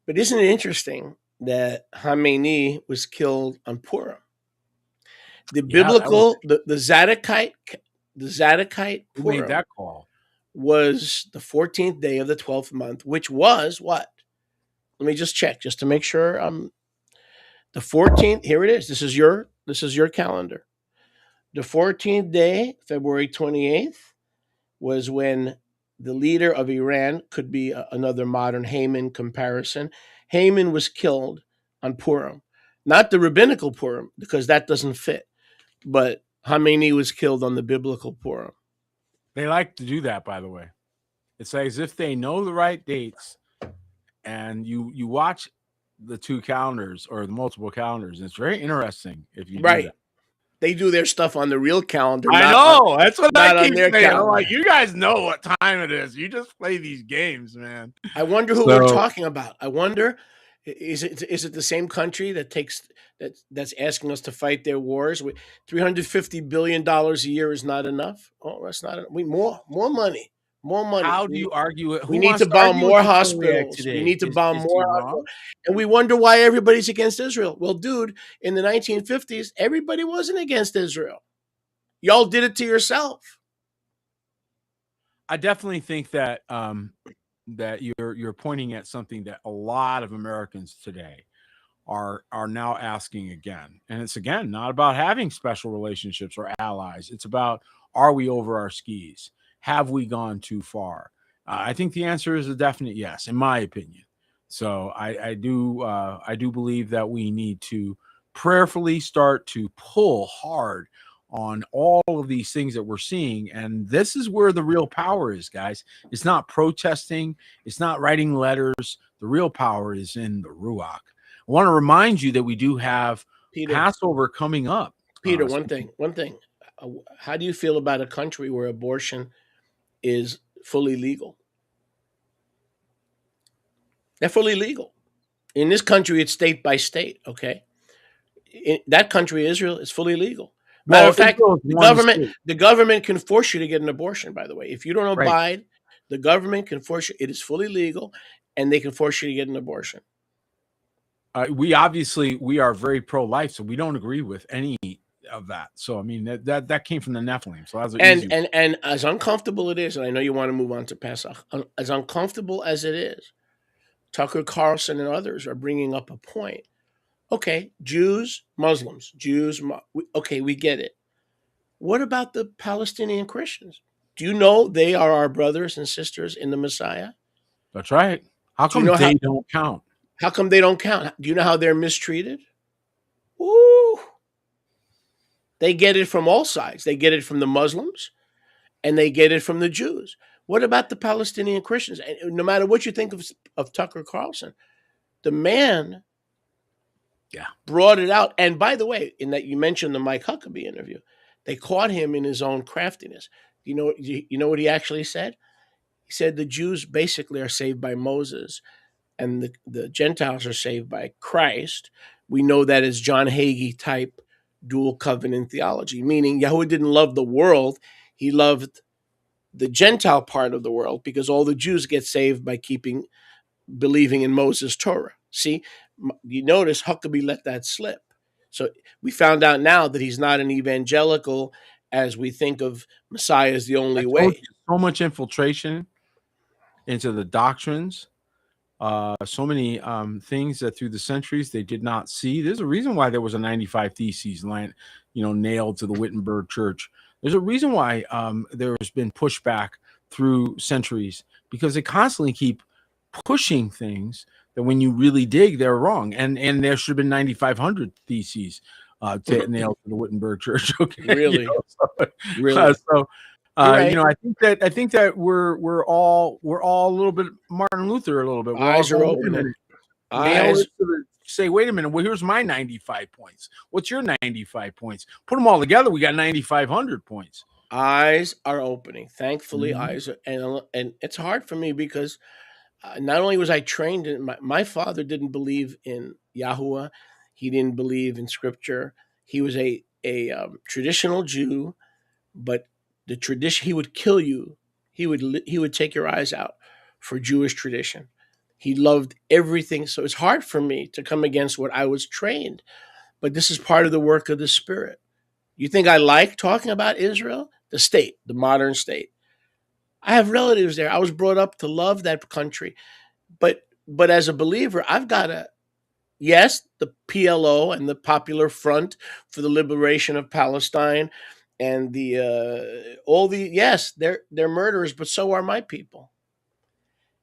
but isn't it interesting that Khamenei was killed on Purim? The biblical, the Zadokite Purim. Who made that call? Was the 14th day of the 12th month, which was what? Let me just check, just to make sure. The 14th. Here it is. This is your calendar. The 14th day, February 28th, was when the leader of Iran, could be another modern Haman comparison. Haman was killed on Purim, not the rabbinical Purim, because that doesn't fit. But Khamenei was killed on the biblical Purim. They like to do that, by the way. It's as if they know the right dates, and you watch the two calendars or the multiple calendars. And it's very interesting if you do that. They do their stuff on the real calendar. I know. That's what I keep saying. I'm like, you guys know what time it is. You just play these games, man. I wonder who we're talking about. I wonder, is it the same country that's asking us to fight their wars? $350 billion a year is not enough. Oh, that's not enough. More money. More money. How do you argue it? We need to bomb more hospitals. We need to bomb more hospitals. And we wonder why everybody's against Israel. Well, dude, in the 1950s, everybody wasn't against Israel. Y'all did it to yourself. I definitely think that that you're pointing at something that a lot of Americans today are now asking again. And it's, again, not about having special relationships or allies. It's about, are we over our skis? have we gone too far? I think the answer is a definite yes, in my opinion. So I do believe that we need to prayerfully start to pull hard on all of these things that we're seeing. And this is where the real power is, guys. It's not protesting, it's not writing letters. The real power is in the Ruach. I want to remind you that we do have Peter, Passover coming up. Peter, one thing. How do you feel about a country where abortion is fully legal? They're fully legal. In this country, it's state by state. Okay, in that country, Israel, is fully legal. Matter Well, of fact, Israel is the one government state, the government can force you to get an abortion. By the way, if you don't right? abide, the government can force you. It is fully legal, and they can force you to get an abortion. We are very pro-life, so we don't agree with any of that. So I mean that came from the Nephilim, so that's an And easy. and as uncomfortable it is, and I know you want to move on to Pesach, as uncomfortable as it is, Tucker Carlson and others are bringing up a point. Okay, Jews, Muslims, okay, we get it. What about the Palestinian Christians? Do you know they are our brothers and sisters in the Messiah? That's right. How Do you come know they don't count? how come they don't count? Do you know how they're mistreated? Ooh, they get it from all sides. They get it from the Muslims and they get it from the Jews. What about the Palestinian Christians? And no matter what you think of Tucker Carlson, the man Yeah. brought it out. And by the way, in that you mentioned the Mike Huckabee interview, they caught him in his own craftiness. You know what he actually said? He said the Jews basically are saved by Moses and the Gentiles are saved by Christ. We know that as John Hagee type dual covenant theology, meaning Yahweh didn't love the world, he loved the Gentile part of the world because all the Jews get saved by believing in Moses' Torah. See, you notice Huckabee let that slip. So we found out now that he's not an evangelical as we think of Messiah as the I only told way. you, so much infiltration into the doctrines, so many things that through the centuries they did not see. There's a reason why there was a 95 Theses nailed to the Wittenberg Church. There's a reason why there's been pushback through centuries, because they constantly keep pushing things that when you really dig, they're wrong. And there should have been 9,500 Theses to nail to the Wittenberg Church. Okay, Really, so, really, so you're right. I think that we're all a little bit Martin Luther a little bit. We're all Eyes are going, wait a opening. minute, nail Eyes, it to the, say, wait a minute, well, here's my 95 points. What's your 95 points? Put them all together, we got 9,500 points. eyes are opening. Thankfully, Mhm. eyes are, and it's hard for me because not only was I trained in my father didn't believe in Yahuwah, he didn't believe in Scripture. He was a traditional Jew, but the tradition he would kill you. He would take your eyes out for Jewish tradition. He loved everything, so it's hard for me to come against what I was trained. But this is part of the work of the Spirit. You think I like talking about Israel, the state, the modern state? I have relatives there. I was brought up to love that country, but as a believer, I've got to yes, the PLO and the Popular Front for the Liberation of Palestine and the all the yes, they're murderers, but so are my people.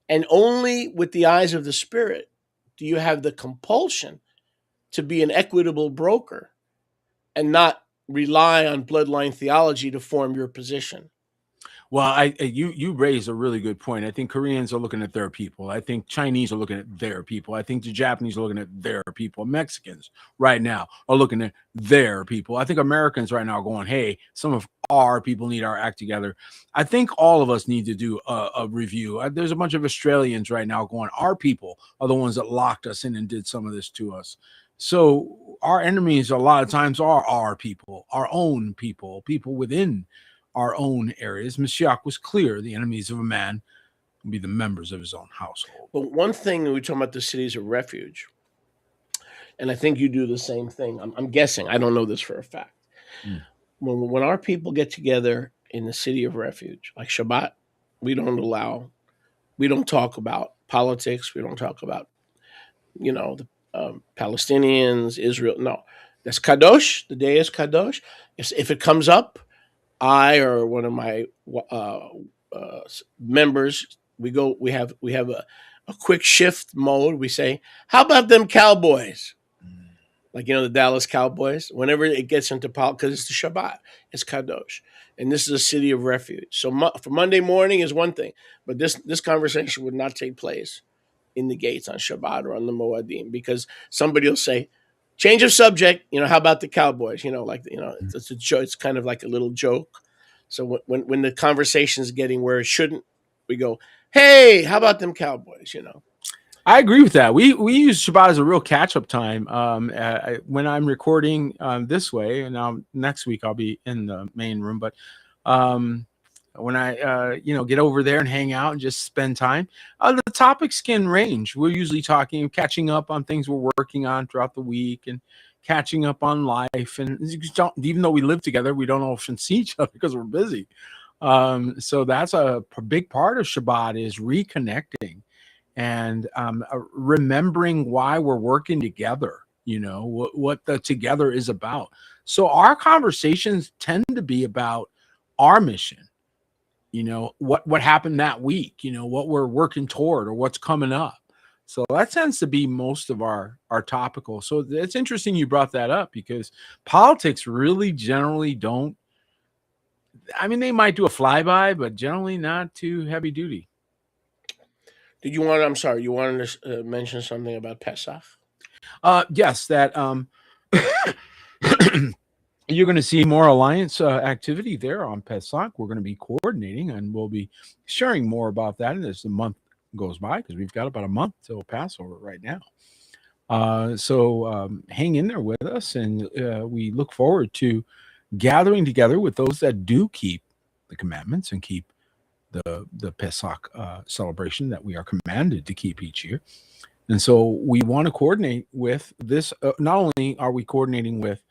And only with the eyes of the Spirit do you have the compulsion to be an equitable broker and not rely on bloodline theology to form your position. Well, you raise a really good point. I think Koreans are looking at their people. I think Chinese are looking at their people. I think the Japanese are looking at their people. Mexicans right now are looking at their people. I think Americans right now are going, hey, some of our people need our act together. I think all of us need to do a review. There's a bunch of Australians right now going, our people are the ones that locked us in and did some of this to us. So our enemies a lot of times are our people, our own people, people within our own areas. Mashiach was clear: the enemies of a man will be the members of his own household. But one thing we're talking about the cities of refuge, and I think you do the same thing. I'm guessing. I don't know this for a fact. Mm. When our people get together in the city of refuge, like Shabbat, we don't talk about politics. We don't talk about, the Palestinians, Israel. No, that's Kadosh. The day is Kadosh. If it comes up, I or one of my members, we have a quick shift mode. We say, "How about them Cowboys?" Like, the Dallas Cowboys. Whenever it gets into politics, because it's the Shabbat, it's Kadosh, and this is a city of refuge. So for Monday morning is one thing, but this conversation would not take place in the gates on Shabbat or on the Moadim, because somebody will say, "Change of subject." How about the Cowboys? It's a joke. It's kind of like a little joke. So when the conversation is getting where it shouldn't, we go, "Hey, how about them Cowboys?" I agree with that. We use Shabbat as a real catch up time. When I'm recording this way, and now next week I'll be in the main room, but when I get over there and hang out and just spend time, the topics can range. We're usually catching up on things we're working on throughout the week, and catching up on life. And even though we live together, we don't often see each other because we're busy. So that's a big part of Shabbat, is reconnecting and remembering why we're working together, what the together is about. So our conversations tend to be about our mission, what happened that week, what we're working toward or what's coming up. So that tends to be most of our topical. So it's interesting you brought that up, because politics really generally don't, they might do a flyby, but generally not too heavy duty. You wanted to mention something about Pesach? Yes, that you're going to see more Alliance activity there on Pesach. We're going to be coordinating, and we'll be sharing more about that as the month goes by, because we've got about a month till Passover right now. So hang in there with us, and we look forward to gathering together with those that do keep the commandments and keep the Pesach celebration that we are commanded to keep each year. And so we want to coordinate with this. Not only are we coordinating with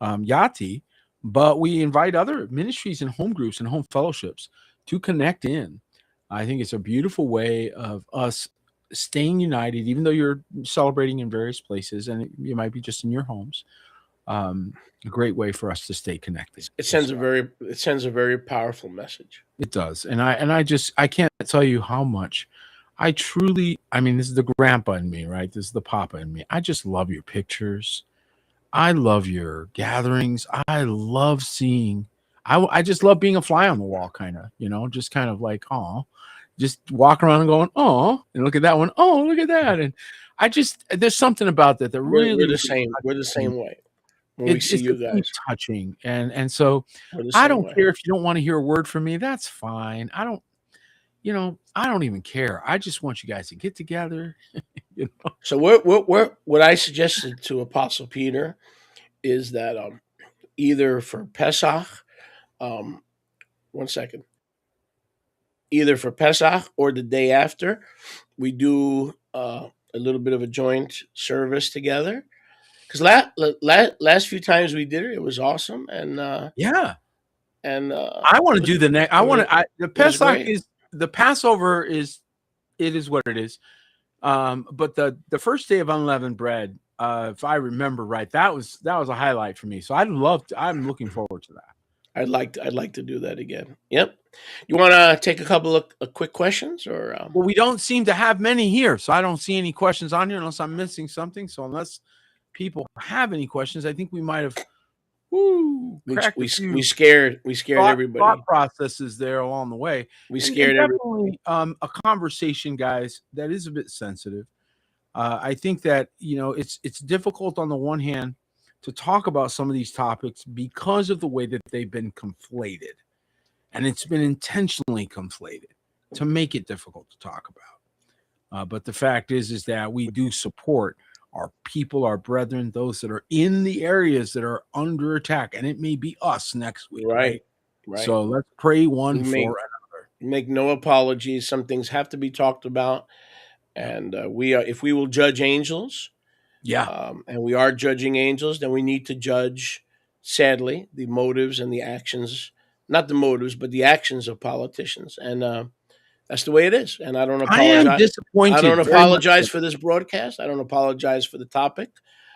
Yati, but we invite other ministries and home groups and home fellowships to connect in. I think it's a beautiful way of us staying united, even though you're celebrating in various places, and you might be just in your homes. A great way for us to stay connected. It sends a very powerful message. It does. And I can't tell you how much I truly, this is the grandpa in me, right? This is the papa in me. I just love your pictures. I love your gatherings. I love seeing, I just love being a fly on the wall, kind of, just kind of like, oh, just walk around and going, oh, and look at that one. Oh, look at that. And there's something about that really. We're the same. We're the same way. When we see you guys, touching, and so I don't care if you don't want to hear a word from me. That's fine. I don't even care. I just want you guys to get together. So what I suggested to Apostle Peter is that either for Pesach, either for Pesach or the day after, we do a little bit of a joint service together. Because last few times we did it, it was awesome, and yeah, and I want to do the next. The Pesach is the Passover is what it is, but the first day of unleavened bread, if I remember right, that was a highlight for me. So I'm looking forward to that. I'd like to do that again. Yep. You want to take a couple of quick questions, or? Well, we don't seem to have many here, so I don't see any questions on here unless I'm missing something. So unless people have any questions, I think we might have we scared everybody. Thought processes there along the way. We scared everybody. A conversation, guys, that is a bit sensitive. I think that it's difficult on the one hand to talk about some of these topics because of the way that they've been conflated, and it's been intentionally conflated to make it difficult to talk about. But the fact is that we do support our people, our brethren, those that are in the areas that are under attack, and it may be us next week. Right. So let's pray for another. Make no apologies. Some things have to be talked about, and if we will judge angels, and we are judging angels, then we need to judge, sadly, the motives and the actions, not the motives, but the actions of politicians, and that's the way it is, and I don't apologize. I am disappointed. I don't apologize for this broadcast. I don't apologize for the topic.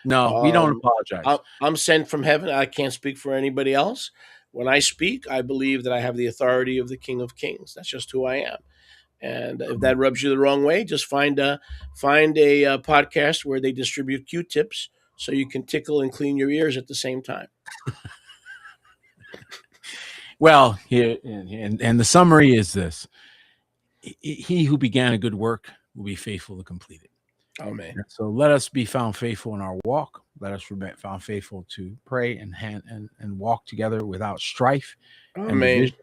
No, we don't apologize. I'm sent from heaven. I can't speak for anybody else, When I speak, I believe that I have the authority of the King of Kings. That's just who I am. And if that rubs you the wrong way, just find a podcast where they distribute Q-tips so you can tickle and clean your ears at the same time. Well, here and the summary is this: he who began a good work will be faithful to complete it. Amen. So let us be found faithful in our walk. Let us be found faithful to pray and walk together without strife and Amen. division.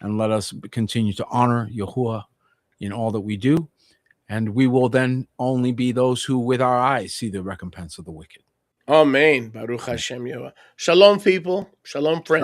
And let us continue to honor Yahuwah in all that we do. And we will then only be those who with our eyes see the recompense of the wicked. Amen. Baruch Hashem Yehovah. Shalom, people. Shalom, friends.